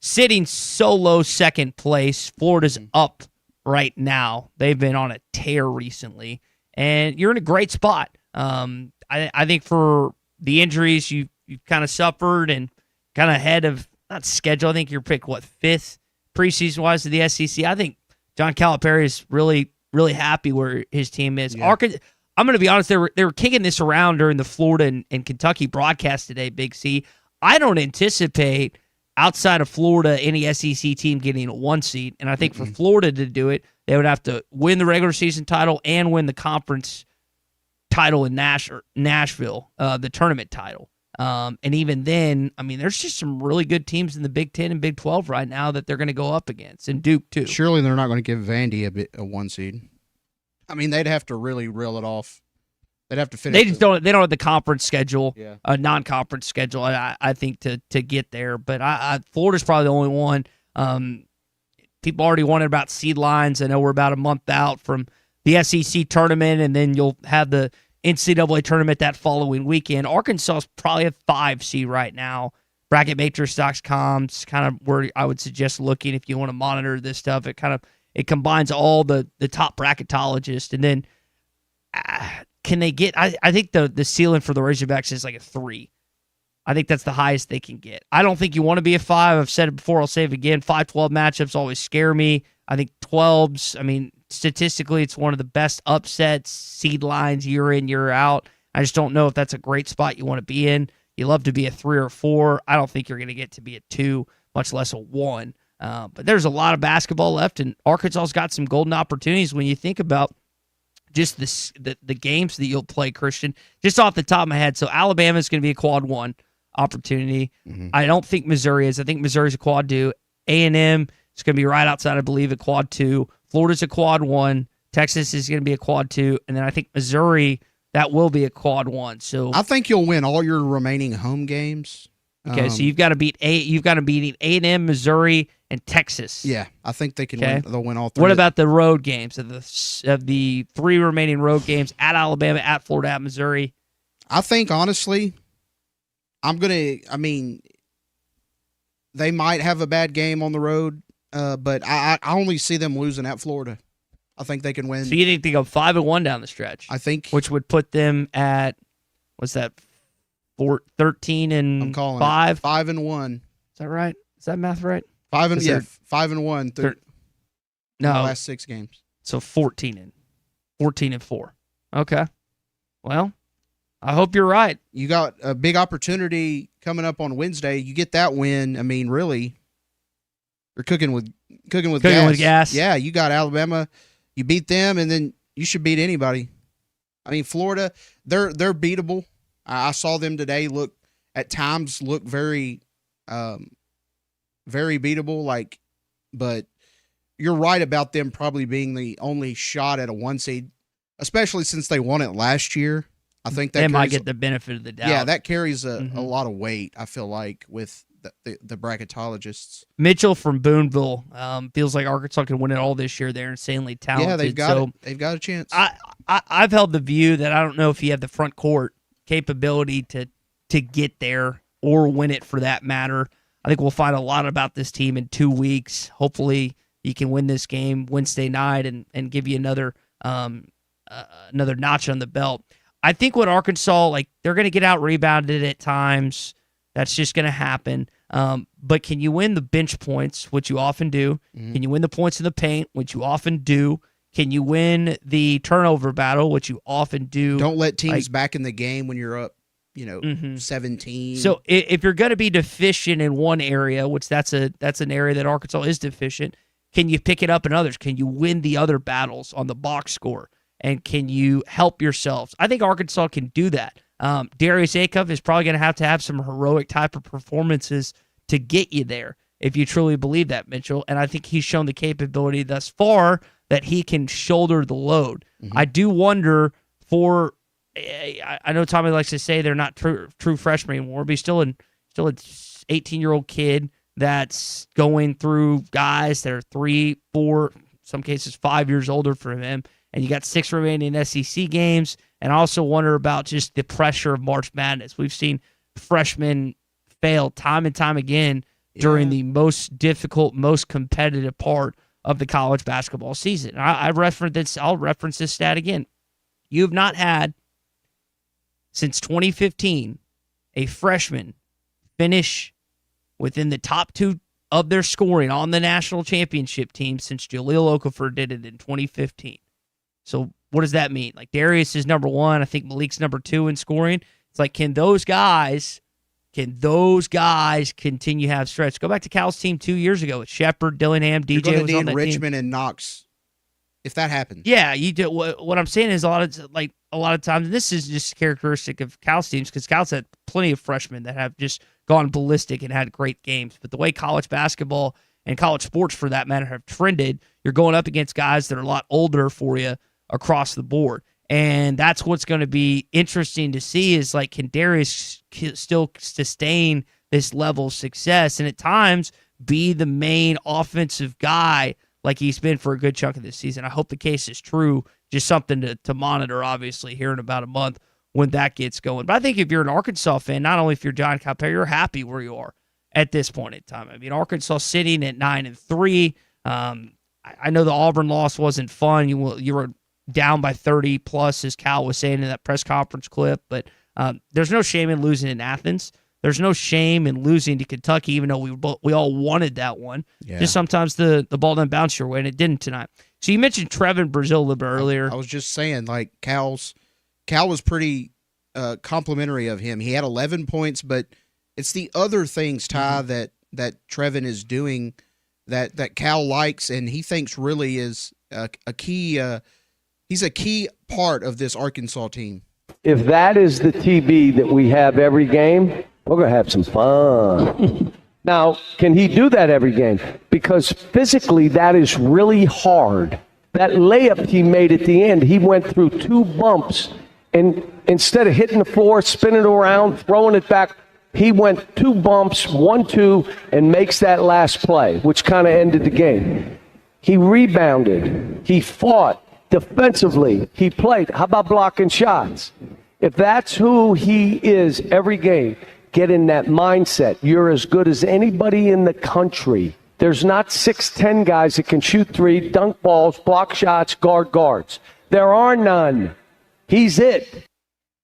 Sitting solo second place, Florida's up right now. They've been on a tear recently, and you're in a great spot. I think for the injuries you've kind of suffered and kind of ahead of, not schedule, I think you're picked, 5th preseason-wise to the SEC. I think John Calipari is really, really happy where his team is. Yeah. I'm going to be honest, they were kicking this around during the Florida and Kentucky broadcast today, Big C. I don't anticipate, outside of Florida, any SEC team getting a 1 seed. And I think for Florida to do it, they would have to win the regular season title and win the conference title in Nashville, the tournament title. And even then, I mean, there's just some really good teams in the Big 10 and Big 12 right now that they're going to go up against, and Duke too. Surely they're not going to give Vandy a 1 seed. I mean, they'd have to really reel it off. They'd have to finish. They just don't have the conference schedule, Yeah. a non-conference schedule. I think to get there, but Florida's probably the only one. People already wondered about seed lines. I know we're about a month out from the SEC tournament, and then you'll have the NCAA tournament that following weekend. Arkansas is probably a 5 seed right now. BracketMatrix.com is kind of where I would suggest looking if you want to monitor this stuff. It combines all the top bracketologists, and then can they get? I think the ceiling for the Razorbacks is like a 3. I think that's the highest they can get. I don't think you want to be a 5. I've said it before. I'll say it again. 5-12 matchups always scare me. I think 12s. I mean, statistically, it's one of the best upsets, seed lines year in, year out. I just don't know if that's a great spot you want to be in. You love to be a 3 or 4. I don't think you're going to get to be a 2, much less a 1. But there's a lot of basketball left, and Arkansas's got some golden opportunities when you think about just the games that you'll play, Christian. Just off the top of my head, so Alabama's going to be a quad 1 opportunity. Mm-hmm. I don't think Missouri is. I think Missouri's a quad 2. A&M is going to be right outside, I believe, a quad 2. Florida's a quad 1. Texas is going to be a quad 2. And then I think Missouri, that will be a quad 1. So I think you'll win all your remaining home games. Okay, so you've got to beat A&M, Missouri, and Texas. Yeah, I think they can Okay. win. They'll win all three. What about the road games of the 3 remaining road games at Alabama, at Florida, at Missouri? I think honestly, they might have a bad game on the road, but I only see them losing at Florida. I think they can win. So you think they go 5-1 down the stretch? I think, which would put them at what's that? 13 and I'm calling 5. it 5-1. Is that right? Is that math right? 5-1 through no the last 6 games. So 14 and 4. Okay. Well, I hope you're right. You got a big opportunity coming up on Wednesday. You get that win. I mean, really, you're cooking with gas. Yeah, you got Alabama. You beat them, and then you should beat anybody. I mean, Florida, they're beatable. I saw them today look very, very beatable. But you're right about them probably being the only shot at a 1 seed, especially since they won it last year. I think that they might get the benefit of the doubt. Yeah, that carries a lot of weight, I feel like, with the bracketologists. Mitchell from Boonville feels like Arkansas can win it all this year. They're insanely talented. Yeah, they've got a chance. I've held the view that I don't know if you have the front court capability to get there or win it for that matter. I think we'll find a lot about this team in 2 weeks. Hopefully you can win this game Wednesday night and give you another notch on the belt. I think what Arkansas, they're going to get out rebounded at times. That's just going to happen. But can you win the bench points, which you often do? Mm-hmm. Can you win the points in the paint, which you often do? Can you win the turnover battle, which you often do? Don't let teams back in the game when you're up, 17. So if you're going to be deficient in one area, which that's an area that Arkansas is deficient, can you pick it up in others? Can you win the other battles on the box score? And can you help yourselves? I think Arkansas can do that. Darius Akov is probably going to have some heroic type of performances to get you there if you truly believe that, Mitchell. And I think he's shown the capability thus far that he can shoulder the load. Mm-hmm. I do wonder I know Tommy likes to say they're not true freshmen anymore, but he's still an 18-year-old kid that's going through guys that are 3, 4, some cases 5 years older from him. And you got 6 remaining SEC games. And I also wonder about just the pressure of March Madness. We've seen freshmen fail time and time again during the most difficult, most competitive part of the college basketball season. I'll reference this stat again. You have not had, since 2015, a freshman finish within the top 2 of their scoring on the national championship team since Jaleel Okafor did it in 2015. So what does that mean? Darius is number 1. I think Malik's number 2 in scoring. It's can those guys continue to have stretch? Go back to Cal's team 2 years ago with Shepard, Dillingham, DJ. You're going was to on need that Richmond team. and Knox if that happens. Yeah, you do. What I'm saying is a lot of times, and this is just characteristic of Cal's teams because Cal's had plenty of freshmen that have just gone ballistic and had great games. But the way college basketball and college sports, for that matter, have trended, you're going up against guys that are a lot older for you across the board. And that's what's going to be interesting to see is can Darius still sustain this level of success and at times be the main offensive guy like he's been for a good chunk of this season. I hope the case is true. Just something to monitor, obviously, here in about a month when that gets going. But I think if you're an Arkansas fan, not only if you're John Calipari, you're happy where you are at this point in time. I mean, Arkansas sitting at 9-3. I know the Auburn loss wasn't fun. You were down by 30 plus, as Cal was saying in that press conference clip. But there's no shame in losing in Athens. There's no shame in losing to Kentucky, even though we all wanted that one. Yeah. Just sometimes the ball doesn't bounce your way, and it didn't tonight. So you mentioned Trevin Brazile a little bit earlier. I was just saying, Cal was pretty complimentary of him. He had 11 points, but it's the other things, Ty, that Trevin is doing that Cal likes, and he thinks really is a key. He's a key part of this Arkansas team. If that is the TB that we have every game, we're going to have some fun. Now, can he do that every game? Because physically, that is really hard. That layup he made at the end, he went through 2 bumps, and instead of hitting the floor, spinning around, throwing it back, He went 2 bumps, 1-2, and makes that last play, which kind of ended the game. He rebounded. He fought defensively. He played. How about blocking shots? If that's who he is every game, get in that mindset. You're as good as anybody in the country. There's not 6'10" guys that can shoot 3, dunk balls, block shots, guard guards. There are none. He's it.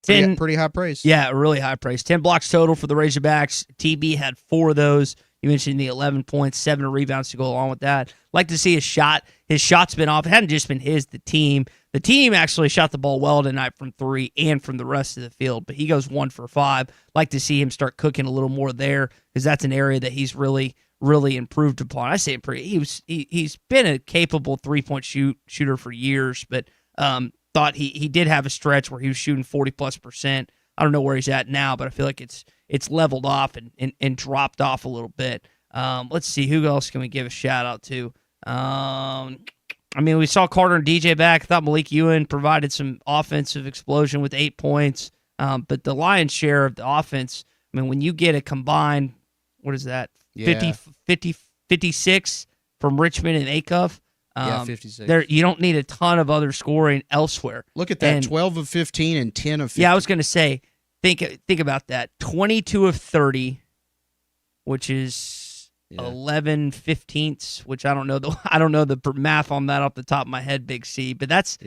Pretty high praise. Yeah, really high praise. 10 blocks total for the Razorbacks. TB had 4 of those. You mentioned the 11 points, 7 rebounds to go along with that. Like to see his shot. His shot's been off. It hadn't just been his, the team. The team actually shot the ball well tonight from 3 and from the rest of the field, but he goes 1 for 5. Like to see him start cooking a little more there because that's an area that he's really improved upon. I say he's been a capable 3-point shooter for years, but thought he did have a stretch where he was shooting 40+%. I don't know where he's at now, but I feel like it's leveled off and dropped off a little bit. Let's see, who else can we give a shout out to? We saw Carter and DJ back. I thought Malik Ewan provided some offensive explosion with 8 points. But the lion's share of the offense, when you get a combined, what is that? Yeah. 56 from Richmond and Acuff. 56. You don't need a ton of other scoring elsewhere. Look at that, 12 of 15 and 10 of 15. Yeah, I was going to say, think about that. 22 of 30, which is 11/15, which I don't know the math on that off the top of my head, Big C, but that's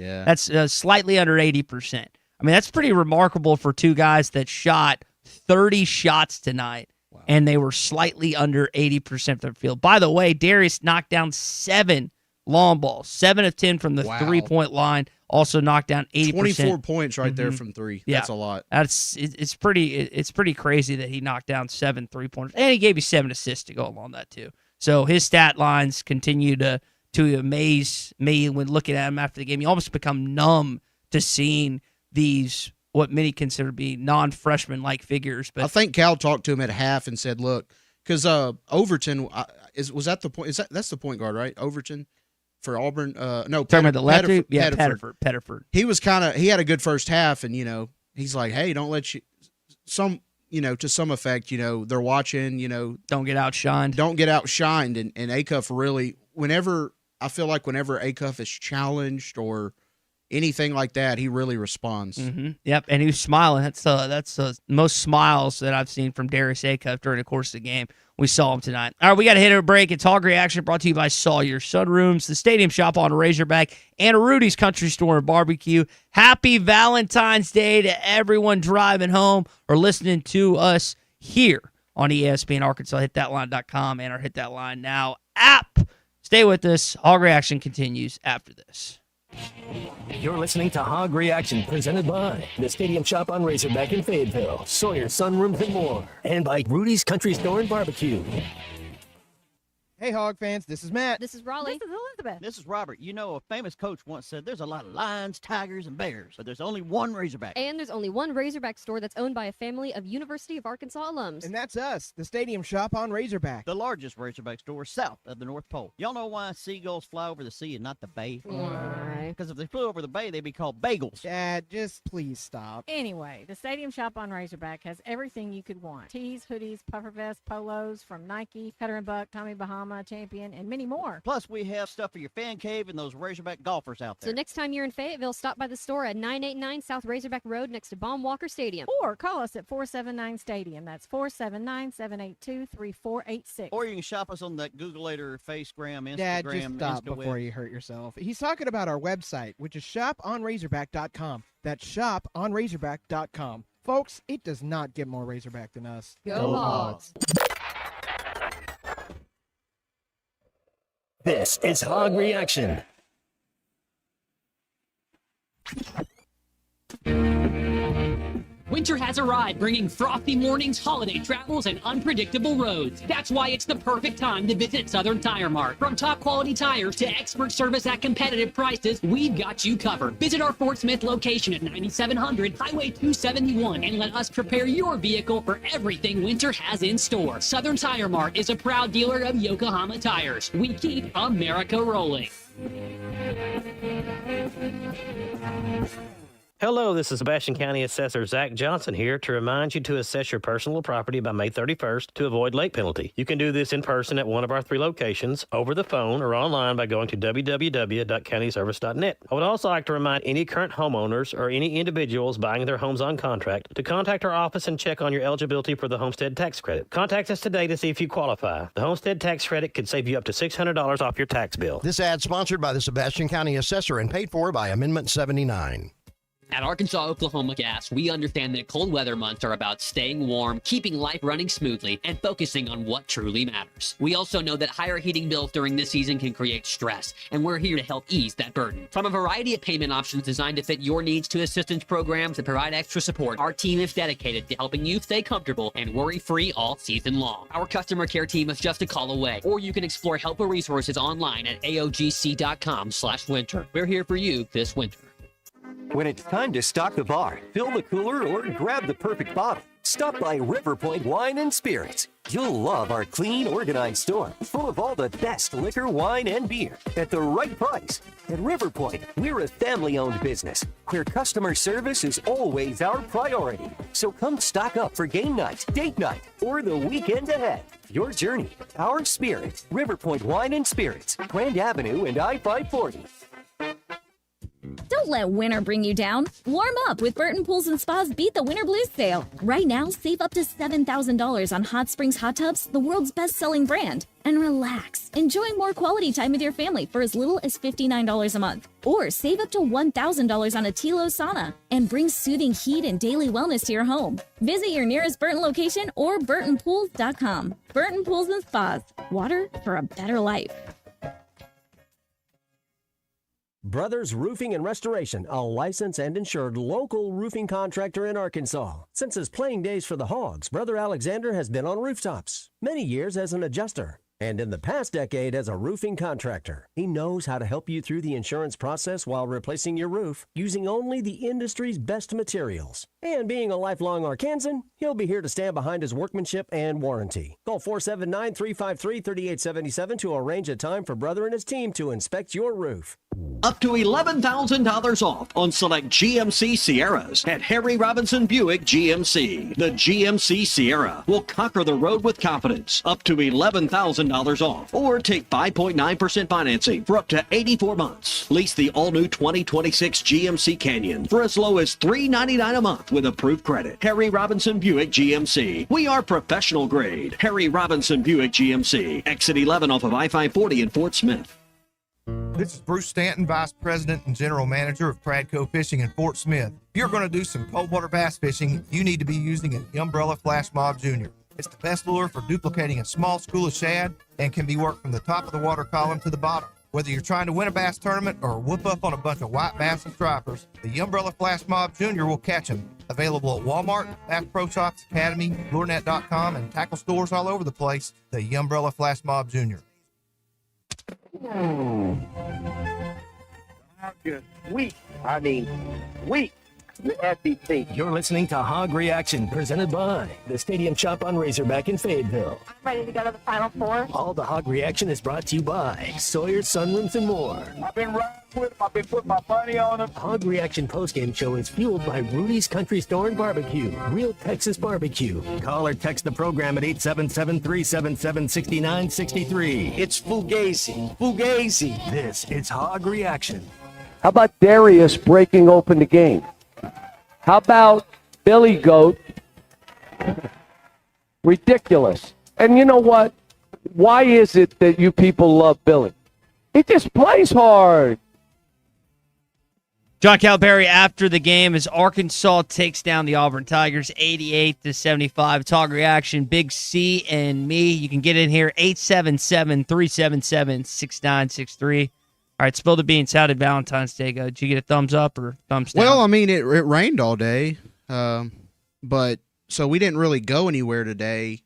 slightly under 80%. That's pretty remarkable for 2 guys that shot 30 shots tonight. And they were slightly under 80% of their field. By the way, Darius knocked down 7 long balls, 7 of 10 from the 3-point line. Also knocked down 80%. 24 points right there from 3. That's a lot. It's pretty crazy that he knocked down 7 3-pointers, and he gave you 7 assists to go along that too. So his stat lines continue to amaze me when looking at him after the game. You almost become numb to seeing these, what many consider to be non-freshman like figures. But I think Cal talked to him at half and said, "Look, because Overton was that the point? That's the point guard, right? Overton for Auburn. No, talking about the lefty. Yeah, Pettiford. He had a good first half, and he's like, hey, don't let you to some effect, they're watching, don't get outshined. And Acuff really, whenever Acuff is challenged or anything like that, he really responds. Mm-hmm. Yep, and he was smiling. That's the most smiles that I've seen from Darius Acuff during the course of the game. We saw him tonight. All right, we got to hit a break. It's Hog Reaction brought to you by Sawyer Sunrooms, the Stadium Shop on Razorback, and Rudy's Country Store and Barbecue. Happy Valentine's Day to everyone driving home or listening to us here on ESPN Arkansas, hitthatline.com, and our Hit That Line Now app. Stay with us. Hog Reaction continues after this. You're listening to Hog Reaction, presented by the Stadium Shop on Razorback in Fayetteville, Sawyer Sunrooms and more, and by Rudy's Country Store and Barbecue. Hey, Hog fans, this is Matt. This is Raleigh. This is Elizabeth. This is Robert. A famous coach once said there's a lot of lions, tigers, and bears, but there's only one Razorback. And there's only one Razorback store that's owned by a family of University of Arkansas alums. And that's us, the Stadium Shop on Razorback. The largest Razorback store south of the North Pole. Y'all know why seagulls fly over the sea and not the bay? Why? Because if they flew over the bay, they'd be called bagels. Dad, just please stop. Anyway, the Stadium Shop on Razorback has everything you could want. Tees, hoodies, puffer vests, polos from Nike, Cutter & Buck, Tommy Bahama, Champion, and many more. Plus, we have stuff for your fan cave and those Razorback golfers out there. So next time you're in Fayetteville, stop by the store at 989 South Razorback Road next to Baum Walker Stadium. Or call us at 479-STADIUM. That's 479-782-3486. Or you can shop us on that Googleator, Facegram, Instagram, Dad, just stop Instaweb. before you hurt yourself. He's talking about our website, which is shoponrazorback.com. That's shoponrazorback.com. Folks, it does not get more Razorback than us. Go Hogs! This is Hog Reaction. Winter has arrived, bringing frothy mornings, holiday travels, and unpredictable roads. That's why it's the perfect time to visit Southern Tire Mart. From top quality tires to expert service at competitive prices, we've got you covered. Visit our Fort Smith location at 9700 Highway 271 and let us prepare your vehicle for everything winter has in store. Southern Tire Mart is a proud dealer of Yokohama tires. We keep America rolling. Hello, this is Sebastian County Assessor Zach Johnson here to remind you to assess your personal property by May 31st to avoid late penalty. You can do this in person at one of our 3 locations, over the phone, or online by going to www.countyservice.net. I would also like to remind any current homeowners or any individuals buying their homes on contract to contact our office and check on your eligibility for the homestead tax credit. Contact us today to see if you qualify. The homestead tax credit could save you up to $600 off your tax bill. This ad sponsored by the Sebastian County Assessor and paid for by Amendment 79. At Arkansas Oklahoma Gas, we understand that cold weather months are about staying warm, keeping life running smoothly, and focusing on what truly matters. We also know that higher heating bills during this season can create stress, and we're here to help ease that burden. From a variety of payment options designed to fit your needs to assistance programs that provide extra support, our team is dedicated to helping you stay comfortable and worry-free all season long. Our customer care team is just a call away, or you can explore helpful resources online at aogc.com/winter. We're here for you this winter. When it's time to stock the bar, fill the cooler, or grab the perfect bottle, stop by River Point Wine and Spirits. You'll love our clean, organized store, full of all the best liquor, wine, and beer at the right price. At River Point, we're a family-owned business where customer service is always our priority. So come stock up for game night, date night, or the weekend ahead. Your journey, our spirit. River Point Wine and Spirits, Grand Avenue and I-540. Don't let winter bring you down. Warm up with Burton Pools and Spa's Beat the Winter Blues sale. Right now, save up to $7,000 on Hot Springs Hot Tubs, the world's best-selling brand. And relax, enjoying more quality time with your family for as little as $59 a month. Or save up to $1,000 on a Tilo sauna and bring soothing heat and daily wellness to your home. Visit your nearest Burton location or burtonpools.com. Burton Pools and Spas. Water for a better life. Brothers Roofing and Restoration, a licensed and insured local roofing contractor in Arkansas. Since his playing days for the Hogs, Brother Alexander has been on rooftops, many years as an adjuster, and in the past decade as a roofing contractor. He knows how to help you through the insurance process while replacing your roof using only the industry's best materials. And being a lifelong Arkansan, he'll be here to stand behind his workmanship and warranty. Call 479-353-3877 to arrange a time for Brother and his team to inspect your roof. Up to $11,000 off on select GMC Sierras at Harry Robinson Buick GMC. The GMC Sierra will conquer the road with confidence. Up to $11,000 off. Or take 5.9% financing for up to 84 months. Lease the all-new 2026 GMC Canyon for as low as $399 a month with approved credit. Harry Robinson Buick GMC. We are professional grade. Harry Robinson Buick GMC. Exit 11 off of I-540 in Fort Smith. This is Bruce Stanton, Vice President and General Manager of Pradco Fishing in Fort Smith. If you're going to do some cold water bass fishing, you need to be using an Umbrella Flash Mob Jr. It's the best lure for duplicating a small school of shad and can be worked from the top of the water column to the bottom. Whether you're trying to win a bass tournament or whoop up on a bunch of white bass and stripers, the Umbrella Flash Mob Jr. will catch them. Available at Walmart, Bass Pro Shops, Academy, LureNet.com, and tackle stores all over the place, the Umbrella Flash Mob Jr. Just weak. I mean, weak. The SEC. You're listening to Hog Reaction, presented by the Stadium Shop on Razorback in Fayetteville. I'm ready to go to the Final Four. All the Hog Reaction is brought to you by Sawyer Sunrooms and more. I've been riding with them. I've been putting my money on them. Hog Reaction postgame show is fueled by Rudy's Country Store and Barbecue, real Texas barbecue. Call or text the program at 877-377-6963. It's Fugazi. Fugazi. This is Hog Reaction. How about Darius breaking open the game? How about Billy Goat? Ridiculous. And you know what? Why is it that you people love Billy? He just plays hard. John Calipari after the game as Arkansas takes down the Auburn Tigers 88-75. It's Hog Reaction, Big C and me. You can get in here 877-377-6963. All right, spill the beans. How did Valentine's Day go? Did you get a thumbs up or thumbs down? Well, I mean, it rained all day, but so we didn't really go anywhere today.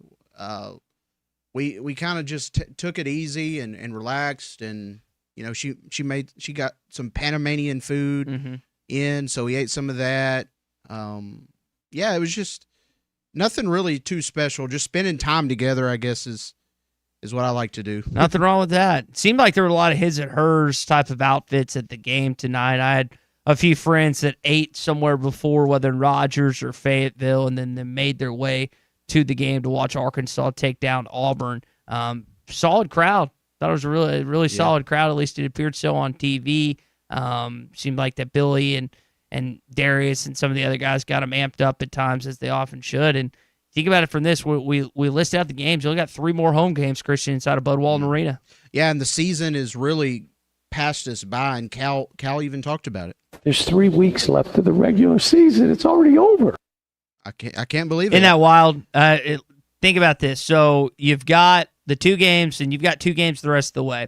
We kind of just took it easy and relaxed, and you know, she got some Panamanian food in, so we ate some of that. Yeah, it was just nothing really too special. Just spending time together, I guess, is what I like to do. Nothing wrong with that. It seemed like there were a lot of his and hers type of outfits at the game tonight. I had a few friends that ate somewhere before, whether in Rogers or Fayetteville, and then they made their way to the game to watch Arkansas take down Auburn. Solid crowd. Thought it was a really solid crowd. At least it appeared so on TV. Seemed like that Billy and Darius and some of the other guys got them amped up at times, as they often should. And think about it from this. We list out the games. You only got 3 more home games, Christian, inside of Bud Walton Arena. Yeah, and the season is really passed us by, and Cal even talked about it. There's 3 weeks left of the regular season. It's already over. I can't believe it. Isn't that wild? Think about this. So you've got the 2 games, and you've got 2 games the rest of the way.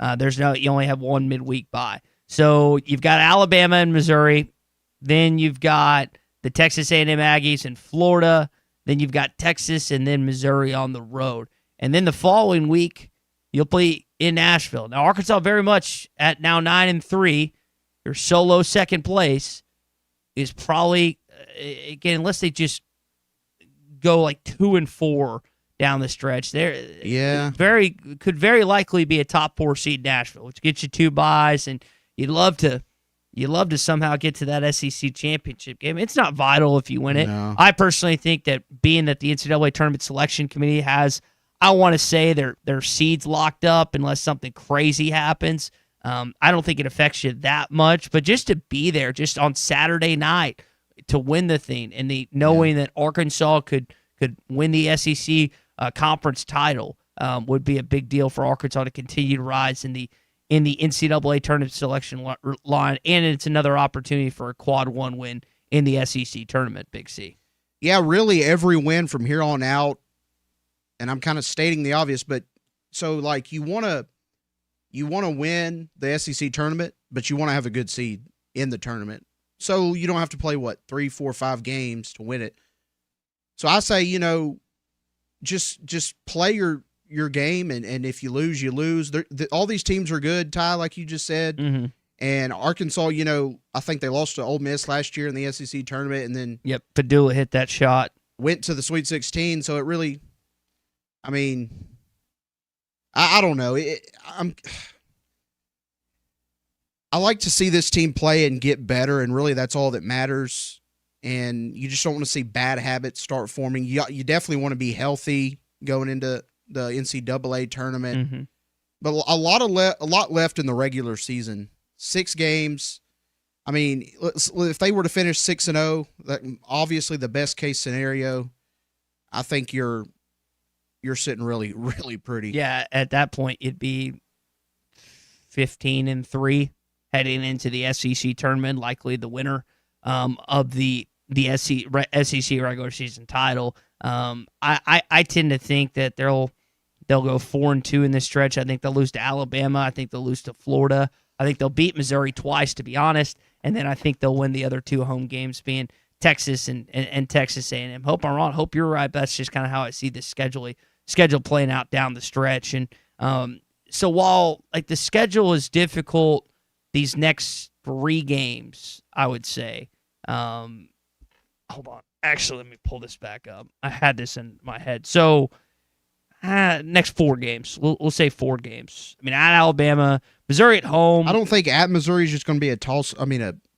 You only have 1 midweek bye. So you've got Alabama and Missouri. Then you've got the Texas A&M Aggies in Florida. Then you've got Texas and then Missouri on the road. And then the following week, you'll play in Nashville. Now, Arkansas very much at now 9-3. Your solo second place is probably, again, unless they just go like 2-4 down the stretch, could very likely be a top 4 seed Nashville, which gets you 2 byes, and you'd love to somehow get to that SEC championship game. It's not vital if you win it. No. I personally think that being that the NCAA Tournament Selection Committee has, I want to say their seeds locked up unless something crazy happens. I don't think it affects you that much, but just to be there, just on Saturday night to win the thing, and the knowing that Arkansas could win the SEC conference title would be a big deal for Arkansas to continue to rise in the NCAA tournament selection line, and it's another opportunity for a quad 1 win in the SEC tournament, Big C. Yeah, really every win from here on out, and I'm kind of stating the obvious, but so like you want to win the SEC tournament, but you want to have a good seed in the tournament. So you don't have to play 3, 4, 5 games to win it. So I say, just play your game, and if you lose, you lose. All these teams are good, Ty, like you just said. Mm-hmm. And Arkansas, I think they lost to Ole Miss last year in the SEC tournament, and then Padula hit that shot, went to the Sweet 16. So it really, I don't know. I like to see this team play and get better, and really that's all that matters. And you just don't want to see bad habits start forming. You definitely want to be healthy going into the NCAA tournament. Mm-hmm. But a lot left in the regular season. 6 games. If they were to finish 6-0, obviously the best case scenario, I think you're sitting really, really pretty. Yeah, at that point it'd be 15-3 heading into the SEC tournament, likely the winner of the SEC regular season title. I tend to think that they'll go 4-2 in this stretch. I think they'll lose to Alabama. I think they'll lose to Florida. I think they'll beat Missouri twice, to be honest, and then I think they'll win the other 2 home games, being Texas and Texas A&M. Hope I'm wrong. Hope you're right. But that's just kind of how I see this schedule playing out down the stretch. And so while the schedule is difficult, these next 3 games, I would say. Hold on. Actually, let me pull this back up. I had this in my head. So next 4 games. We'll say 4 games. At Alabama, Missouri at home. I don't think at Missouri is just going to be a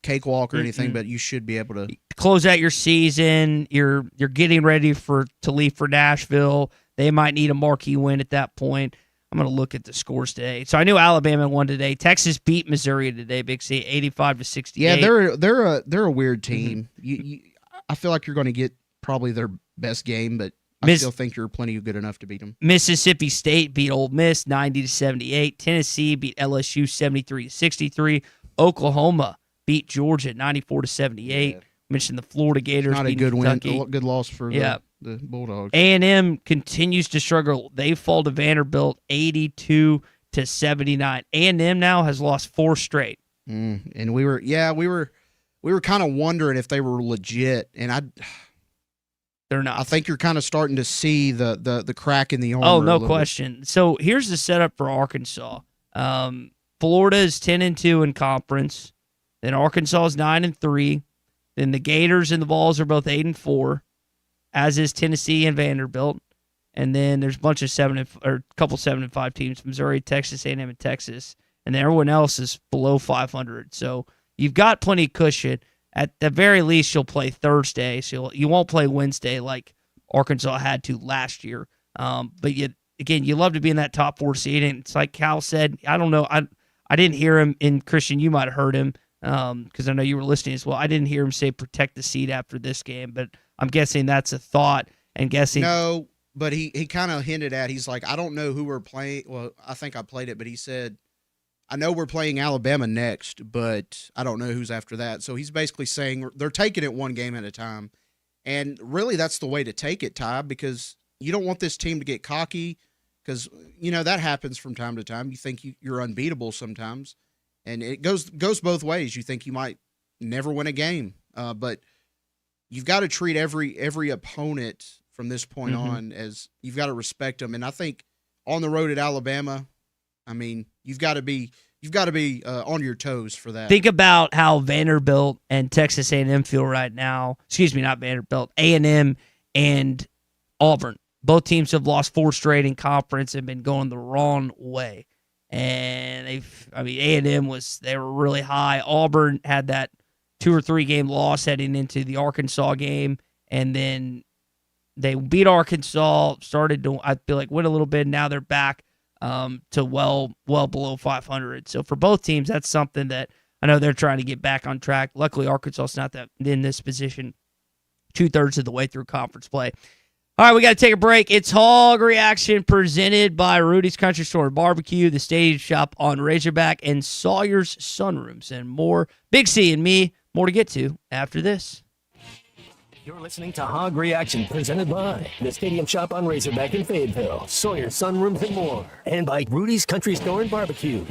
cakewalk or anything, but you should be able to close out your season. You're getting ready to leave for Nashville. They might need a marquee win at that point. I'm going to look at the scores today. So I knew Alabama won today. Texas beat Missouri today, Big C, 85-68. Yeah, they're a weird team. Mm-hmm. I feel like you're going to get probably their best game, but I still think you're plenty good enough to beat them. Mississippi State beat Ole Miss 90-78. Tennessee beat LSU 73-63. Oklahoma beat Georgia 94-78. Yeah. Mentioned the Florida Gators. Not a good Kentucky. Win, good loss for the Bulldogs. A&M continues to struggle. They fall to Vanderbilt 82-79. A&M now has lost 4 straight. And we were kind of wondering if they were legit, and they're not. I think you're kind of starting to see the crack in the armor. Oh, no question. So here's the setup for Arkansas. Florida is 10-2 in conference. Then Arkansas is 9-3. Then the Gators and the Vols are both 8-4, as is Tennessee and Vanderbilt. And then there's a bunch of 7-5 teams: Missouri, Texas A&M, and Texas. And then everyone else is below 500. So you've got plenty of cushion. At the very least, you'll play Thursday, so you won't play Wednesday like Arkansas had to last year. But you love to be in that top 4 seed, and it's like Cal said. I don't know. I didn't hear him, and Christian, you might have heard him because I know you were listening as well. I didn't hear him say protect the seed after this game, but I'm guessing that's a thought. And guessing no, but he kind of hinted at. He's like, I don't know who we're playing. Well, I think I played it, but he said, I know we're playing Alabama next, but I don't know who's after that. So he's basically saying they're taking it one game at a time. And really that's the way to take it, Ty, because you don't want this team to get cocky because, that happens from time to time. You think you're unbeatable sometimes, and it goes both ways. You think you might never win a game, but you've got to treat every opponent from this point on as you've got to respect them. And I think on the road at Alabama, you've got to be on your toes for that. Think about how Vanderbilt and Texas A&M feel right now. Excuse me, not Vanderbilt, A&M and Auburn. Both teams have lost 4 straight in conference and been going the wrong way. And A&M they were really high. Auburn had that 2 or 3 game loss heading into the Arkansas game, and then they beat Arkansas, started to, I feel like, win a little bit. Now they're back to well below 500. So for both teams, that's something that I know they're trying to get back on track. Luckily, Arkansas is not that in this position 2/3 of the way through conference play. All right, we got to take a break. It's Hog Reaction presented by Rudy's Country Store and Barbecue, the Stadium Shop on Razorback, and Sawyer's Sunrooms, and more. Big C and me, more to get to after this. You're listening to Hog Reaction, presented by the Stadium Shop on Razorback in Fayetteville, Sawyer Sunrooms and more, and by Rudy's Country Store and Barbecue.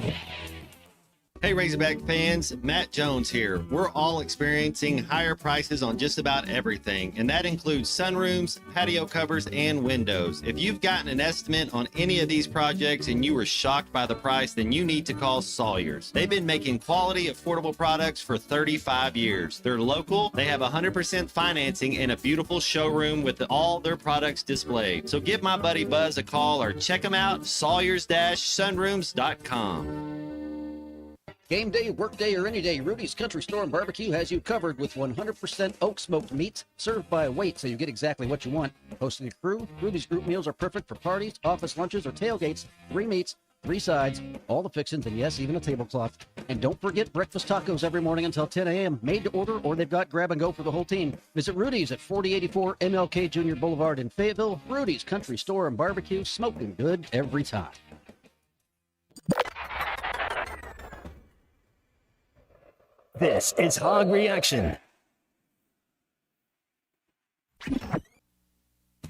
Hey Razorback fans, Matt Jones here. We're all experiencing higher prices on just about everything, and that includes sunrooms, patio covers, and windows. If you've gotten an estimate on any of these projects and you were shocked by the price, then you need to call Sawyer's. They've been making quality, affordable products for 35 years. They're local, they have 100% financing, and a beautiful showroom with all their products displayed. So give my buddy Buzz a call or check them out, sawyers-sunrooms.com. Game day, work day, or any day, Rudy's Country Store and Barbecue has you covered with 100% oak smoked meats served by weight so you get exactly what you want. Hosting a crew, Rudy's group meals are perfect for parties, office lunches, or tailgates. 3 meats, 3 sides, all the fixings, and yes, even a tablecloth. And don't forget breakfast tacos every morning until 10 a.m. Made to order, or they've got grab and go for the whole team. Visit Rudy's at 4084 MLK Jr. Boulevard in Fayetteville. Rudy's Country Store and Barbecue, smoking good every time. This is Hog Reaction.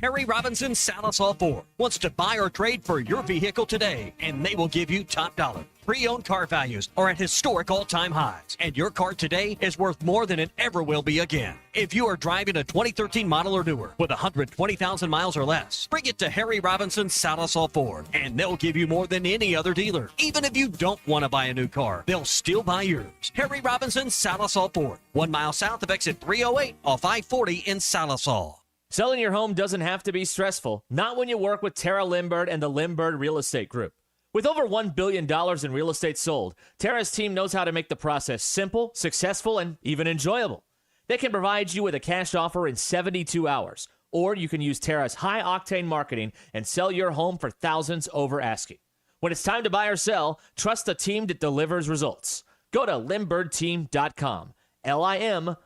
Harry Robinson Salisol Ford wants to buy or trade for your vehicle today, and they will give you top dollar. Pre-owned car values are at historic all-time highs, and your car today is worth more than it ever will be again. If you are driving a 2013 model or newer with 120,000 miles or less, bring it to Harry Robinson Salisol Ford, and they'll give you more than any other dealer. Even if you don't want to buy a new car, they'll still buy yours. Harry Robinson Salisol Ford, 1 mile south of exit 308 off I-40 in Salisol. Selling your home doesn't have to be stressful. Not when you work with Tara Limbird and the Limbird Real Estate Group. With over $1 billion in real estate sold, Tara's team knows how to make the process simple, successful, and even enjoyable. They can provide you with a cash offer in 72 hours, or you can use Tara's high-octane marketing and sell your home for thousands over asking. When it's time to buy or sell, trust the team that delivers results. Go to LimbirdTeam.com. LIMBIRD.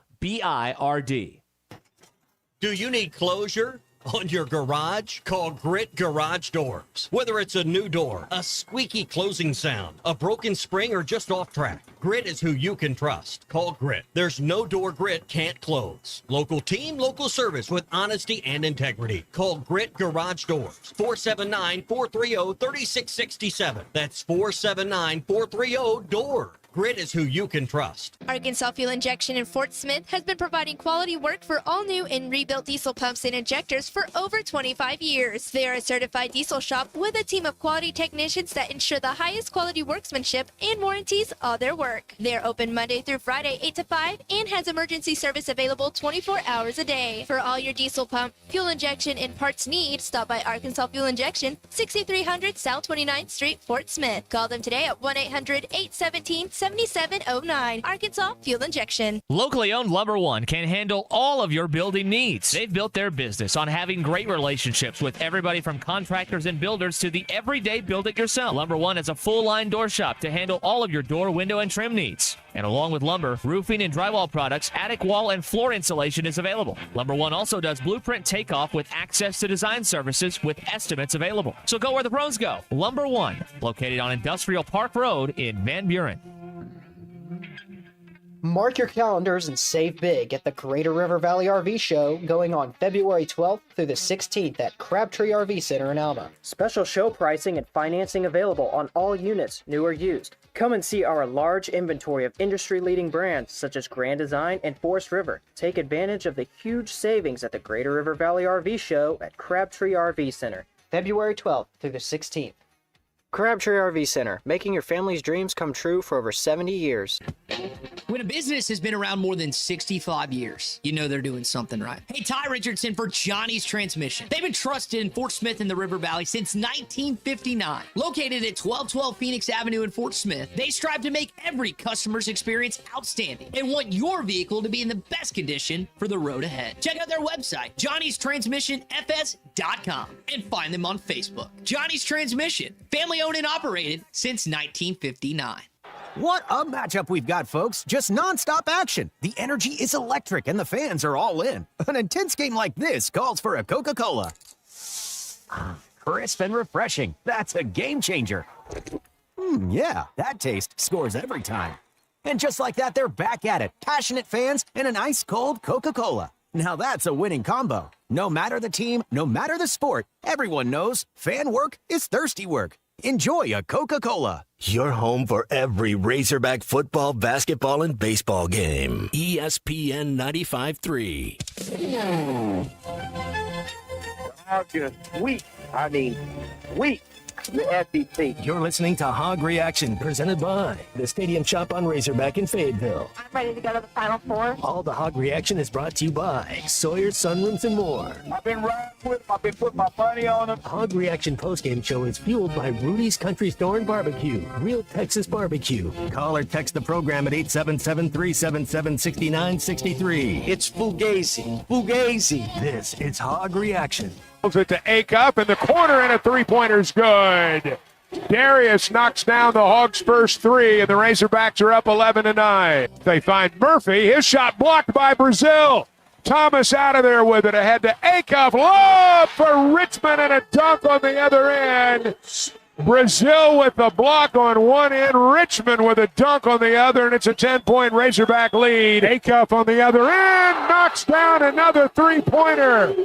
Do you need closure on your garage? Call Grit Garage Doors. Whether it's a new door, a squeaky closing sound, a broken spring, or just off track, Grit is who you can trust. Call Grit. There's no door Grit can't close. Local team, local service with honesty and integrity. Call Grit Garage Doors. 479-430-3667. That's 479-430-DOOR. Grit is who you can trust. Arkansas Fuel Injection in Fort Smith has been providing quality work for all new and rebuilt diesel pumps and injectors for over 25 years. They are a certified diesel shop with a team of quality technicians that ensure the highest quality workmanship and warranties all their work. They are open Monday through Friday 8 to 5 and has emergency service available 24 hours a day. For all your diesel pump, fuel injection, and parts needs, stop by Arkansas Fuel Injection, 6300 South 29th Street, Fort Smith. Call them today at 1-800-817-7400. 7709. Arkansas Fuel Injection. Locally owned Lumber One can handle all of your building needs. They've built their business on having great relationships with everybody from contractors and builders to the everyday build-it-yourself. Lumber One has a full-line door shop to handle all of your door, window, and trim needs. And along with lumber, roofing and drywall products, attic wall and floor insulation is available. Lumber One also does blueprint takeoff with access to design services with estimates available. So go where the pros go. Lumber One, located on Industrial Park Road in Van Buren. Mark your calendars and save big at the Greater River Valley RV Show going on February 12th through the 16th at Crabtree RV Center in Alma. Special show pricing and financing available on all units, new or used. Come and see our large inventory of industry-leading brands such as Grand Design and Forest River. Take advantage of the huge savings at the Greater River Valley RV Show at Crabtree RV Center, February 12th through the 16th. Crabtree RV Center, making your family's dreams come true for over 70 years. When a business has been around more than 65 years, you know they're doing something right. Hey, Ty Richardson for Johnny's Transmission. They've been trusted in Fort Smith and the River Valley since 1959. Located at 1212 Phoenix Avenue in Fort Smith, they strive to make every customer's experience outstanding and want your vehicle to be in the best condition for the road ahead. Check out their website, johnnystransmissionfs.com, and find them on Facebook. Johnny's Transmission, family owned and operated since 1959. What a matchup we've got, folks. Just nonstop action. The energy is electric and the fans are all in. An intense game like this calls for a Coca-Cola. Crisp and refreshing. That's a game changer. Yeah, that taste scores every time. And just like that, they're back at it. Passionate fans and an ice-cold Coca-Cola. Now that's a winning combo. No matter the team, no matter the sport, everyone knows fan work is thirsty work. Enjoy a Coca-Cola. Your home for every Razorback football, basketball, and baseball game. ESPN 95.3. Just weak. I mean, weak. The SEC. You're listening to Hog Reaction, presented by the Stadium Shop on Razorback in Fayetteville. I'm ready to go to the Final Four. All the Hog Reaction is brought to you by Sawyer Sunrooms and more. I've been riding with them. I've been putting my money on them. Hog Reaction postgame show is fueled by Rudy's Country Store and Barbecue, real Texas barbecue. Call or text the program at 877-377-6963. It's Fugazi. Fugazi. This is Hog Reaction. It to Acuff in the corner, and a three-pointer's good. Darius knocks down the Hogs' first three, and the Razorbacks are up 11-9. They find Murphy. His shot blocked by Brazil. Thomas out of there with it. Ahead to Acuff. Lob for Richmond, and a dunk on the other end. Brazil with the block on one end. Richmond with a dunk on the other, and it's a 10-point Razorback lead. Acuff on the other end knocks down another three-pointer.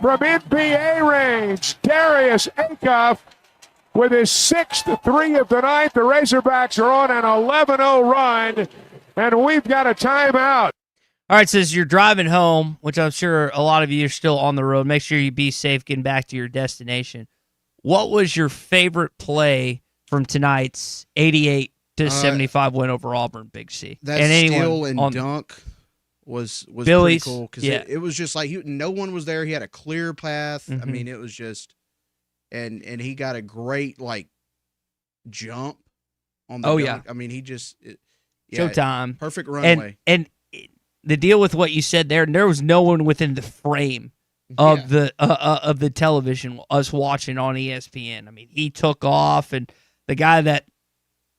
From NBA range, Darius Acuff with his sixth three of the night. The Razorbacks are on an 11-0 run, and we've got a timeout. All right, says you're driving home, which I'm sure a lot of you are still on the road. Make sure you be safe getting back to your destination. What was your favorite play from tonight's 88-75 win over Auburn, Big C? That and steal and dunk was Billy's, pretty cool because yeah. it was just like no one was there. He had a clear path. Mm-hmm. I mean, it was just and he got a great jump on the dunk. Yeah. I mean, he just Showtime. Perfect runway. And the deal with what you said there was no one within the frame of the television, us watching on ESPN. I mean, he took off, and the guy that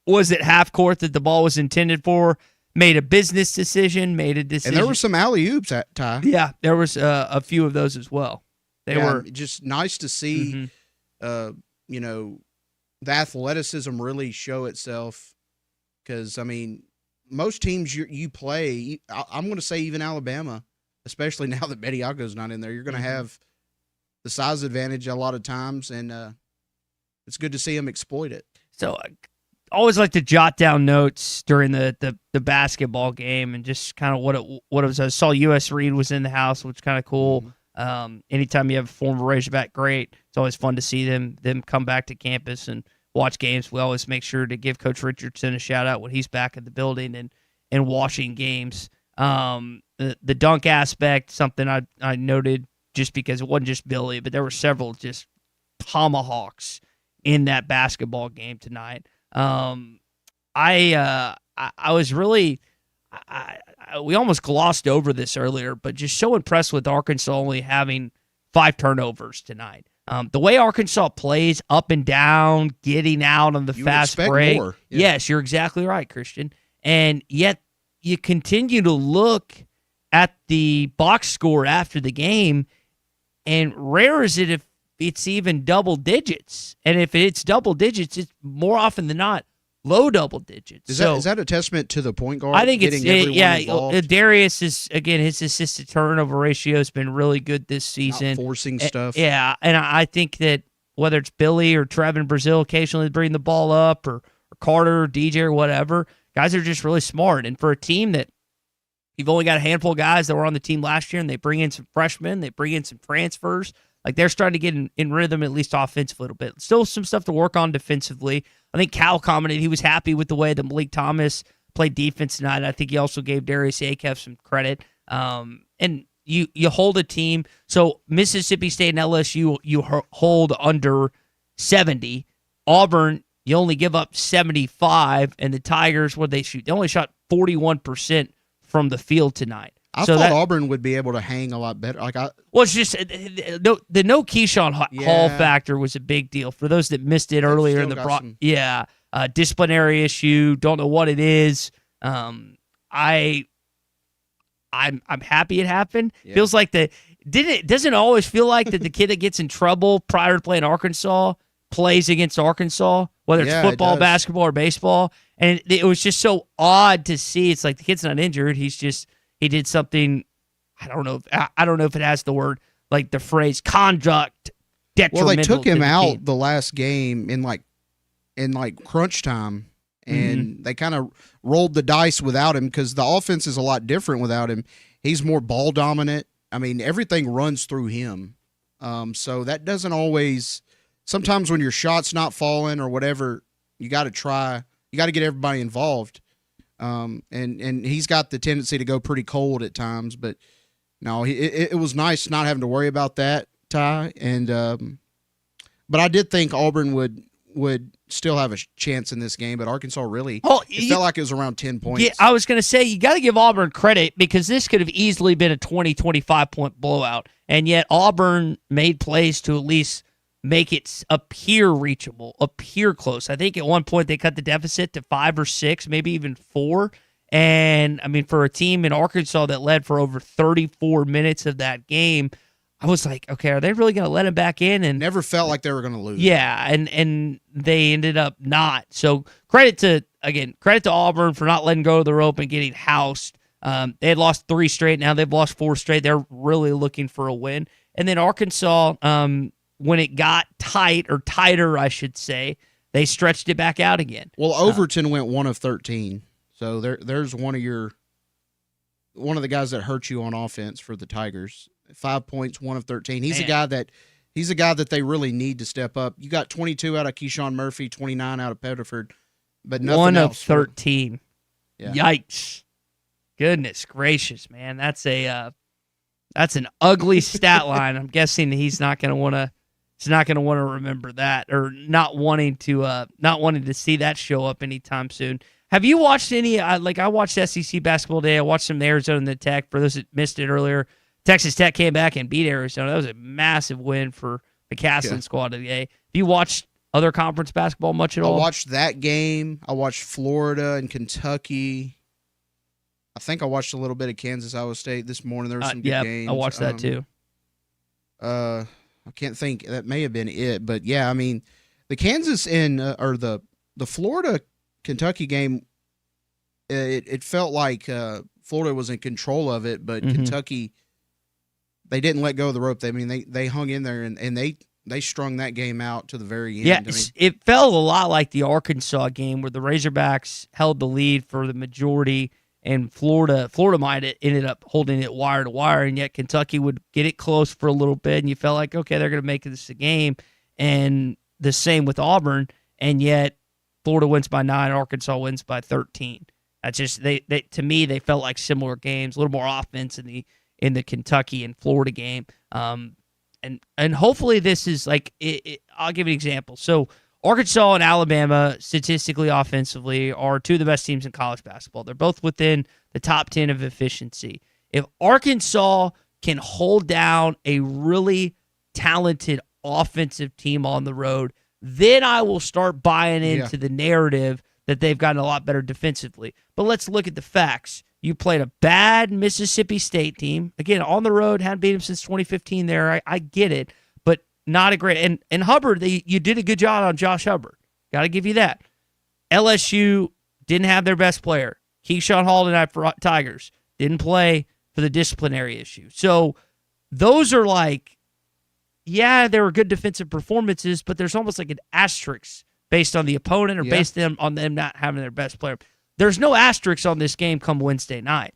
was at half court that the ball was intended for made a business decision, made a decision. And there were some alley-oops at Ty. Yeah, there was a few of those as well. They were just nice to see, the athleticism really show itself because, I mean, most teams you play, I'm going to say even Alabama, especially now that Bediako's not in there, you're going to have the size advantage a lot of times, and it's good to see them exploit it. So always like to jot down notes during the basketball game and just kind of what it was. I saw U.S. Reed was in the house, which is kind of cool. Anytime you have a former Razorback, great. It's always fun to see them come back to campus and watch games. We always make sure to give Coach Richardson a shout out when he's back at the building and watching games. The dunk aspect, something I noted just because it wasn't just Billy, but there were several just tomahawks in that basketball game tonight. I was really we almost glossed over this earlier, but just so impressed with Arkansas only having 5 turnovers tonight. The way Arkansas plays up and down, getting out on the You would fast expect break. more. Yeah. Yes, you're exactly right, Christian. And yet you continue to look at the box score after the game, and rare is it if it's even double digits. And if it's double digits, it's more often than not low double digits. Is So that a testament to the point guard? I think it's getting everyone involved? Darius is, again, his assist to turnover ratio has been really good this season. Not forcing stuff. Yeah, and I think that whether it's Billy or Trevin Brazil occasionally bring the ball up, or Carter or DJ or whatever, guys are just really smart. And for a team that you've only got a handful of guys that were on the team last year, and they bring in some freshmen, they bring in some transfers, like they're starting to get in rhythm, at least offensively a little bit. Still some stuff to work on defensively. I think Cal commented he was happy with the way that Malik Thomas played defense tonight. I think he also gave Darius Akef some credit. And you hold a team. So Mississippi State and LSU, you hold under 70. Auburn, you only give up 75. And the Tigers, what they shoot? They only shot 41% from the field tonight. I thought Auburn would be able to hang a lot better. Well, it's just the no Keyshawn Hall factor was a big deal for those that missed it earlier in the disciplinary issue. Don't know what it is. I'm happy it happened. Yeah. Feels like doesn't always feel like that the kid that gets in trouble prior to playing Arkansas plays against Arkansas, whether it's football, basketball, or baseball. And it was just so odd to see. It's like the kid's not injured. He did something. I don't know if it has the word, like the phrase conduct detrimental. Well, they took him out team. the last game in crunch time, and they kind of rolled the dice without him because the offense is a lot different without him. He's more ball dominant. I mean, everything runs through him. So that doesn't always. Sometimes when your shot's not falling or whatever, you got to try. You got to get everybody involved. And he's got the tendency to go pretty cold at times, but no, it was nice not having to worry about that, Ty. And but I did think Auburn would still have a chance in this game, but Arkansas really felt like it was around 10 points. Yeah, I was going to say you got to give Auburn credit because this could have easily been a 20, 25-point blowout, and yet Auburn made plays to at least make it appear reachable, appear close. I think at one point they cut the deficit to 5 or 6, maybe even 4. And, I mean, for a team in Arkansas that led for over 34 minutes of that game, I was like, okay, are they really going to let him back in? And never felt like they were going to lose. Yeah, and they ended up not. So credit to Auburn for not letting go of the rope and getting housed. They had lost 3 straight. Now they've lost 4 straight. They're really looking for a win. And then Arkansas, when it got tight, or tighter, I should say, they stretched it back out again. Well, Overton went 1 of 13. So there's one of the guys that hurt you on offense for the Tigers. 5 points, 1 of 13. He's a guy that they really need to step up. You got 22 out of Keyshawn Murphy, 29 out of Pettiford, but nothing 1 else. of 13. Yeah. Yikes! Goodness gracious, man, that's an ugly stat line. I'm guessing he's not going to want to. He's not going to want to remember that, or not wanting to see that show up anytime soon. Have you watched any? I watched SEC basketball today. I watched some of the Arizona and the Tech. For those that missed it earlier, Texas Tech came back and beat Arizona. That was a massive win for the Castlin squad today. Have you watched other conference basketball much at all? I watched that game. I watched Florida and Kentucky. I think I watched a little bit of Kansas Iowa State this morning. There were some good games. I watched that too. I can't think. That may have been it, but yeah, I mean, the Kansas and or the Florida Kentucky game, it felt like Florida was in control of it, but Kentucky, they didn't let go of the rope. They hung in there and they strung that game out to the very end. Yeah, it felt a lot like the Arkansas game where the Razorbacks held the lead for the majority. And Florida might have ended up holding it wire to wire, and yet Kentucky would get it close for a little bit, and you felt like, okay, they're going to make this a game. And the same with Auburn, and yet Florida wins by 9, Arkansas wins by 13. That's just they to me they felt like similar games, a little more offense in the Kentucky and Florida game. And hopefully this is like I'll give you an example. So Arkansas and Alabama, statistically, offensively, are two of the best teams in college basketball. They're both within the top 10 of efficiency. If Arkansas can hold down a really talented offensive team on the road, then I will start buying into the narrative that they've gotten a lot better defensively. But let's look at the facts. You played a bad Mississippi State team. Again, on the road, hadn't beat them since 2015 there. I get it, but not a great. And Hubbard, you did a good job on Josh Hubbard. Got to give you that. LSU didn't have their best player. Keyshawn Hall tonight for Tigers. Didn't play for the disciplinary issue. So those are like, yeah, there were good defensive performances, but there's almost like an asterisk based on the opponent or based on them not having their best player. There's no asterisk on this game come Wednesday night.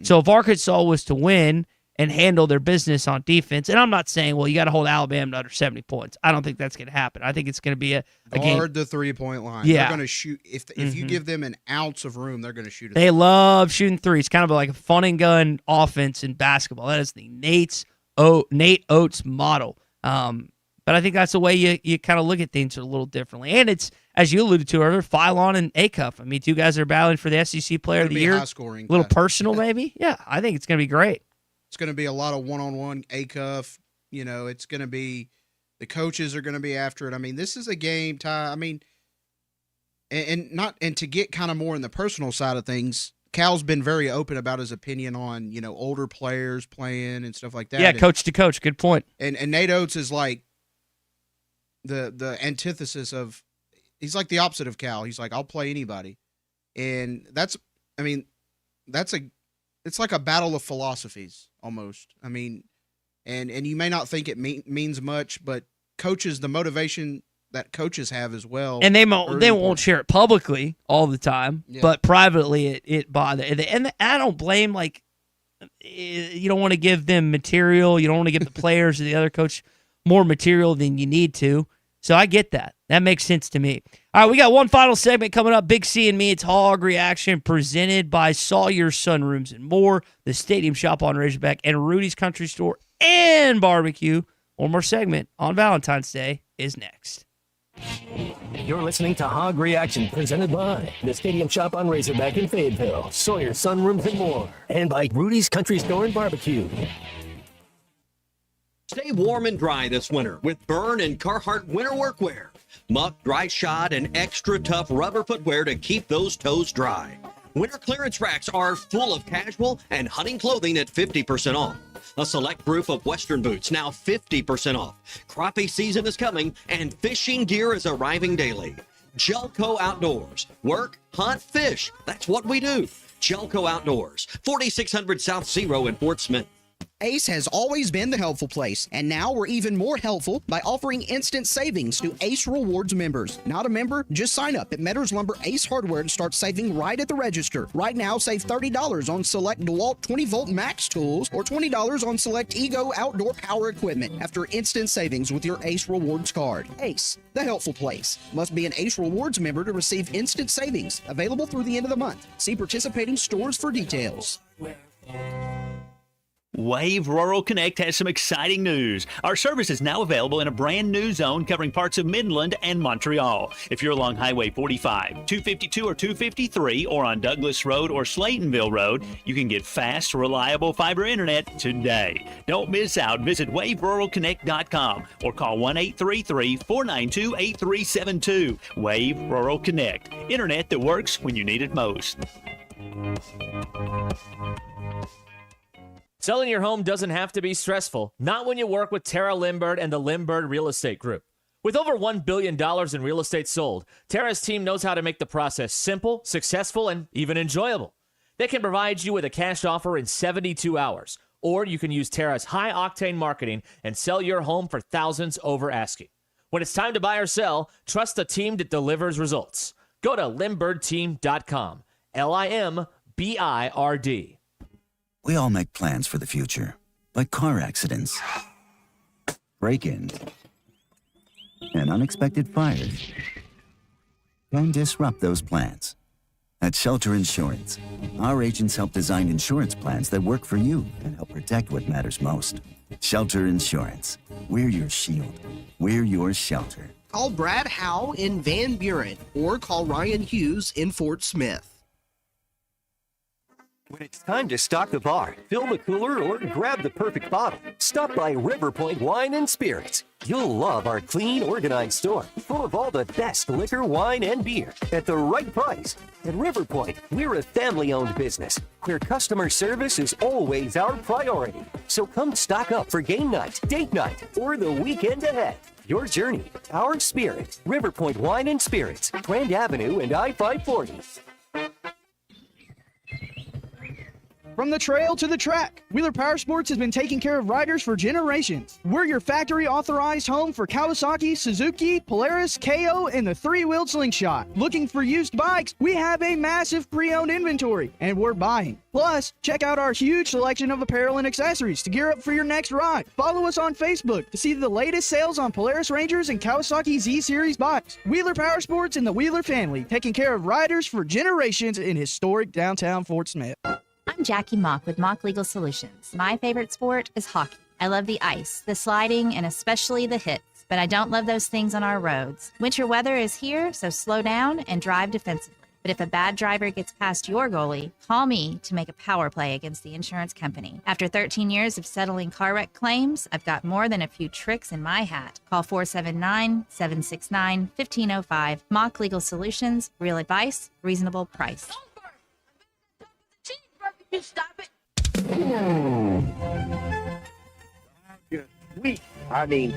So if Arkansas was to win and handle their business on defense, and I'm not saying, well, you got to hold Alabama to under 70 points. I don't think that's going to happen. I think it's going to be a game. Guard the 3-point line. Yeah. They're going to shoot. If you give them an ounce of room, they're going to shoot it. They love shooting threes. Kind of like a fun and gun offense in basketball. That is the Nate Oates model. But I think that's the way you kind of look at things a little differently. And it's, as you alluded to earlier, Philon and Acuff. I mean, two guys that are battling for the SEC Player of the Year. High scoring. A little personal, maybe. Yeah, I think it's going to be great. It's going to be a lot of one-on-one Acuff. You know, it's going to be the coaches are going to be after it. I mean, this is a game, Ty. I mean, and to get kind of more in the personal side of things, Cal's been very open about his opinion on, you know, older players playing and stuff like that. Yeah, coach to coach. Good point. And Nate Oates is like the antithesis of, he's like the opposite of Cal. He's like, I'll play anybody. And it's like a battle of philosophies almost. I mean, and you may not think it means much, but coaches, the motivation that coaches have as well. And they won't share it publicly all the time, but privately it bothers. And I don't blame, like, you don't want to give them material. You don't want to give the players or the other coach more material than you need to. So I get that. That makes sense to me. All right, we got one final segment coming up. Big C and Me. It's Hog Reaction presented by Sawyer Sunrooms and More, the Stadium Shop on Razorback, and Rudy's Country Store and Barbecue. One more segment on Valentine's Day is next. You're listening to Hog Reaction, presented by the Stadium Shop on Razorback in Fayetteville, Sawyer Sunrooms and More, and by Rudy's Country Store and Barbecue. Stay warm and dry this winter with Byrne and Carhartt winter workwear. Muck, dry shod, and extra tough rubber footwear to keep those toes dry. Winter clearance racks are full of casual and hunting clothing at 50% off. A select group of Western boots now 50% off. Crappie season is coming and fishing gear is arriving daily. Gelco Outdoors. Work, hunt, fish. That's what we do. Gelco Outdoors. 4600 South Zero in Fort Smith. Ace has always been the helpful place, and now we're even more helpful by offering instant savings to Ace Rewards members. Not a member? Just sign up at Metters Lumber Ace Hardware to start saving right at the register. Right now, save $30 on select DeWalt 20-volt max tools or $20 on select Ego outdoor power equipment after instant savings with your Ace Rewards card. Ace, the helpful place. Must be an Ace Rewards member to receive instant savings. Available through the end of the month. See participating stores for details. Wave Rural Connect has some exciting news. Our service is now available in a brand new zone covering parts of Midland and Montreal. If you're along Highway 45, 252 or 253, or on Douglas Road or Slaytonville Road, you can get fast, reliable fiber internet today. Don't miss out. Visit waveruralconnect.com or call 1-833-492-8372. Wave Rural Connect. Internet that works when you need it most. Selling your home doesn't have to be stressful, not when you work with Tara Limbird and the Limbird Real Estate Group. With over $1 billion in real estate sold, Tara's team knows how to make the process simple, successful, and even enjoyable. They can provide you with a cash offer in 72 hours, or you can use Tara's high-octane marketing and sell your home for thousands over asking. When it's time to buy or sell, trust the team that delivers results. Go to LimbirdTeam.com, LIMBIRD. We all make plans for the future, like car accidents, break-ins, and unexpected fires can disrupt those plans. At Shelter Insurance, our agents help design insurance plans that work for you and help protect what matters most. Shelter Insurance. We're your shield. We're your shelter. Call Brad Howe in Van Buren or call Ryan Hughes in Fort Smith. When it's time to stock the bar, fill the cooler, or grab the perfect bottle, stop by River Point Wine and Spirits. You'll love our clean, organized store, full of all the best liquor, wine, and beer at the right price. At River Point, we're a family-owned business where customer service is always our priority. So come stock up for game night, date night, or the weekend ahead. Your journey, our spirit. River Point Wine and Spirits, Grand Avenue and I-540. From the trail to the track, Wheeler Power Sports has been taking care of riders for generations. We're your factory-authorized home for Kawasaki, Suzuki, Polaris, KO, and the three-wheeled Slingshot. Looking for used bikes? We have a massive pre-owned inventory, and we're buying. Plus, check out our huge selection of apparel and accessories to gear up for your next ride. Follow us on Facebook to see the latest sales on Polaris Rangers and Kawasaki Z-Series bikes. Wheeler Power Sports and the Wheeler family, taking care of riders for generations in historic downtown Fort Smith. I'm Jackie Mock with Mock Legal Solutions. My favorite sport is hockey. I love the ice, the sliding, and especially the hits, but I don't love those things on our roads. Winter weather is here, so slow down and drive defensively. But if a bad driver gets past your goalie, call me to make a power play against the insurance company. After 13 years of settling car wreck claims, I've got more than a few tricks in my hat. Call 479-769-1505. Mock Legal Solutions, real advice, reasonable price. You stop it. Weak. I mean,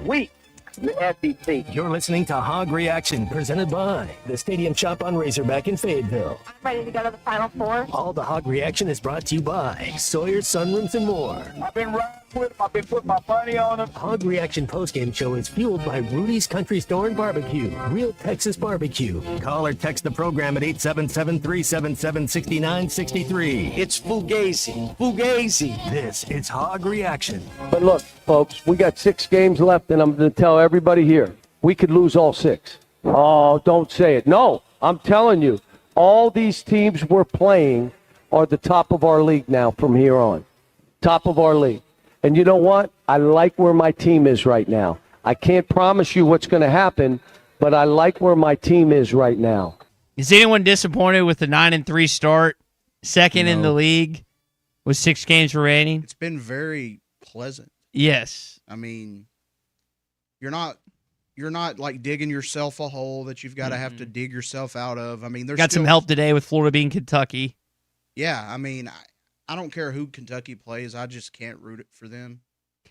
weak. The SEC. You're listening to Hog Reaction, presented by the Stadium Shop on Razorback in Fayetteville. Ready to go to the Final Four? All the Hog Reaction is brought to you by Sawyer's Sunrooms and more. I've been riding with them. I've been putting my money on them. Hog Reaction postgame show is fueled by Rudy's Country Store and Barbecue, real Texas barbecue. Call or text the program at 877-377-6963. It's Fugazi. Fugazi. This is Hog Reaction. But look, folks, we got 6 games left, and I'm going to tell everybody here, we could lose all 6. Oh, don't say it. No, I'm telling you, all these teams we're playing are the top of our league now from here on. Top of our league. And you know what? I like where my team is right now. I can't promise you what's going to happen, but I like where my team is right now. Is anyone disappointed with the 9-3 start, second in the league, with 6 games remaining? It's been very pleasant. Yes. I mean, you're not like digging yourself a hole that you've got to have to dig yourself out of. I mean, there's got some help today with Florida being Kentucky. Yeah, I mean, I don't care who Kentucky plays. I just can't root it for them.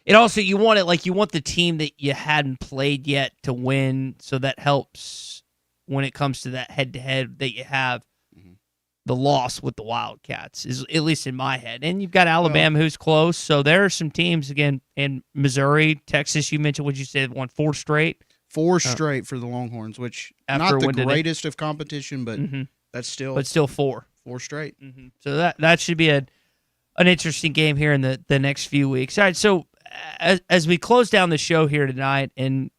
It also, you want the team that you hadn't played yet to win, so that helps when it comes to that head-to-head that you have. The loss with the Wildcats is at least in my head. And you've got Alabama who's close, so there are some teams, again, in Missouri, Texas, you mentioned, what you said, won 4 straight? 4 straight for the Longhorns, which not the greatest of competition, but that's still... But still 4. 4 straight. So that should be an interesting game here in the next few weeks. All right, so as we close down the show here tonight, and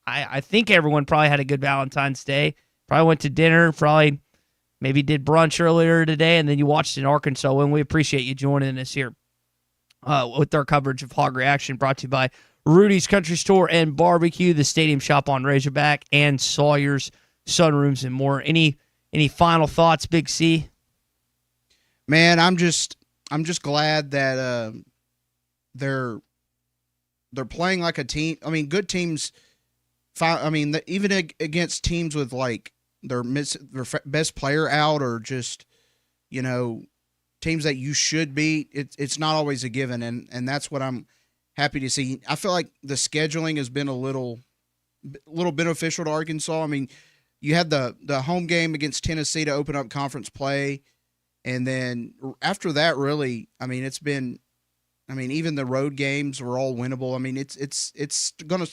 I think everyone probably had a good Valentine's Day, probably went to dinner, probably maybe did brunch earlier today, and then you watched in Arkansas, and we appreciate you joining us here with our coverage of Hog Reaction, brought to you by Rudy's Country Store and Barbecue, the Stadium Shop on Razorback, and Sawyer's Sunrooms and more. Any final thoughts, Big C? Man, I'm just glad that they're playing like a team. I mean, good teams. Even against teams with like their best player out, or just teams that you should beat. It's not always a given, and that's what I'm happy to see. I feel like the scheduling has been a little beneficial to Arkansas. I mean, you had the home game against Tennessee to open up conference play. And then after that, really, I mean, even the road games were all winnable. I mean, it's gonna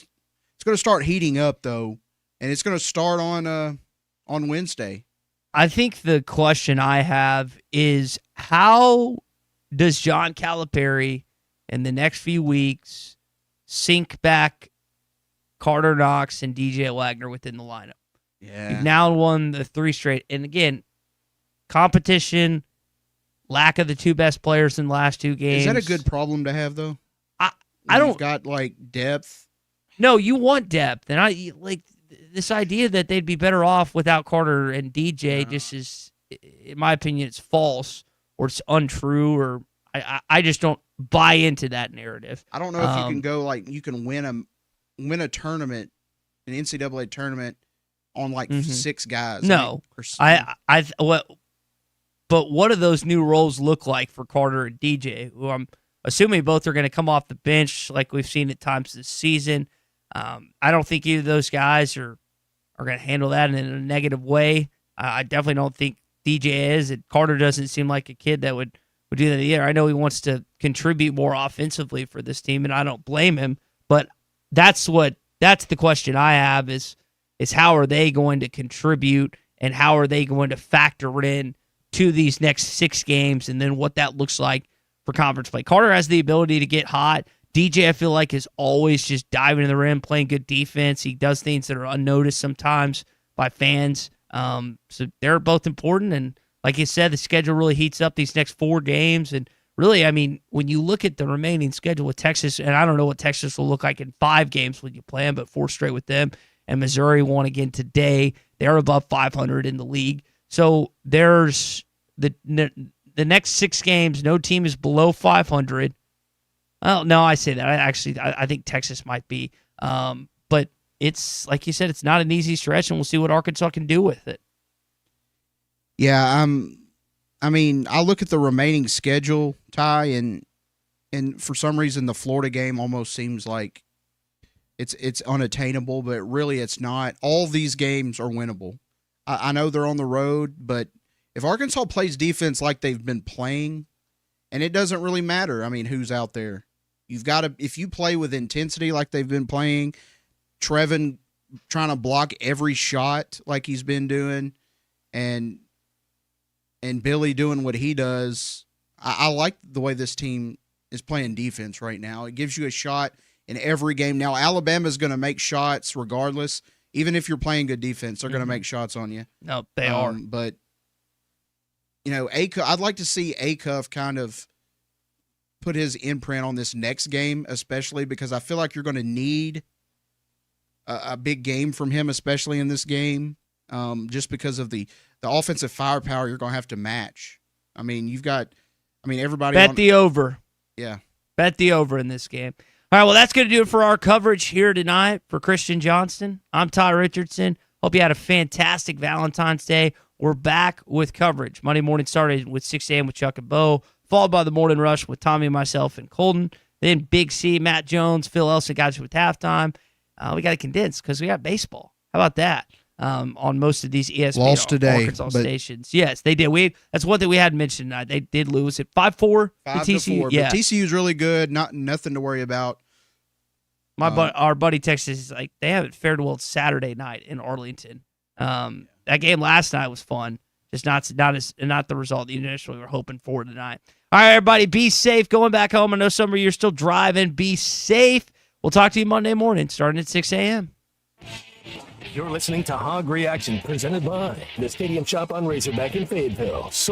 start heating up though, and it's gonna start on Wednesday. I think the question I have is, how does John Calipari in the next few weeks sync back Carter Knox and DJ Wagner within the lineup? Yeah, you've now won the 3 straight, and again, competition, lack of the 2 best players in the last 2 games. Is that a good problem to have, though? I don't. You've got like depth. No, you want depth, and I like this idea that they'd be better off without Carter and DJ. Just is, in my opinion, it's false or it's untrue, or I just don't buy into that narrative. I don't know if you can go like you can win a tournament, an NCAA tournament, on like 6 guys. No, but what do those new roles look like for Carter and DJ, who I'm assuming both are going to come off the bench like we've seen at times this season? I don't think either of those guys are going to handle that in a negative way. I definitely don't think DJ is, and Carter doesn't seem like a kid that would do that either. I know he wants to contribute more offensively for this team, and I don't blame him, but that's the question I have is how are they going to contribute, and how are they going to factor in to these next 6 games, and then what that looks like for conference play. Carter has the ability to get hot. DJ, I feel like, is always just diving in the rim, playing good defense. He does things that are unnoticed sometimes by fans. So they're both important, and like you said, the schedule really heats up these next 4 games, and really, I mean, when you look at the remaining schedule with Texas, and I don't know what Texas will look like in 5 games when you play them, but 4 straight with them, and Missouri won again today. They're above 500 in the league. So there's the next 6 games, no team is below 500. Well, no, I say that. I think Texas might be. But it's, like you said, it's not an easy stretch, and we'll see what Arkansas can do with it. Yeah, I mean, I look at the remaining schedule, Ty, and for some reason the Florida game almost seems like it's unattainable, but really it's not. All these games are winnable. I know they're on the road, but if Arkansas plays defense like they've been playing, and it doesn't really matter, I mean, who's out there. You've got to, if you play with intensity like they've been playing, Trevin trying to block every shot like he's been doing, and Billy doing what he does, I like the way this team is playing defense right now. It gives you a shot in every game. Now, Alabama's going to make shots regardless. Even if you're playing good defense, they're going to make shots on you. No, they are. But, you know, I'd like to see Acuff kind of put his imprint on this next game, especially because I feel like you're going to need a big game from him, especially in this game, just because of the offensive firepower you're going to have to match. I mean, everybody. Bet the over. Yeah. Bet the over in this game. All right, well, that's going to do it for our coverage here tonight. For Christian Johnston, I'm Ty Richardson. Hope you had a fantastic Valentine's Day. We're back with coverage. Monday morning started with 6 a.m. with Chuck and Bo, followed by the morning rush with Tommy, myself, and Colton. Then Big C, Matt Jones, Phil Elson got you with halftime. We got to condense because we got baseball. How about that? On most of these ESPN lost today, Arkansas stations. Yes, they did. That's one thing we hadn't mentioned tonight. They did lose at 5-4. 5-4. Yeah. But TCU's really good. Nothing to worry about. Our buddy texted us, like, they haven't fared well Saturday night in Arlington. That game last night was fun. Just not the result that you initially were hoping for tonight. All right, everybody, be safe going back home. I know some of you are still driving. Be safe. We'll talk to you Monday morning starting at 6 a.m. You're listening to Hog Reaction, presented by the Stadium Shop on Razorback in Fayetteville.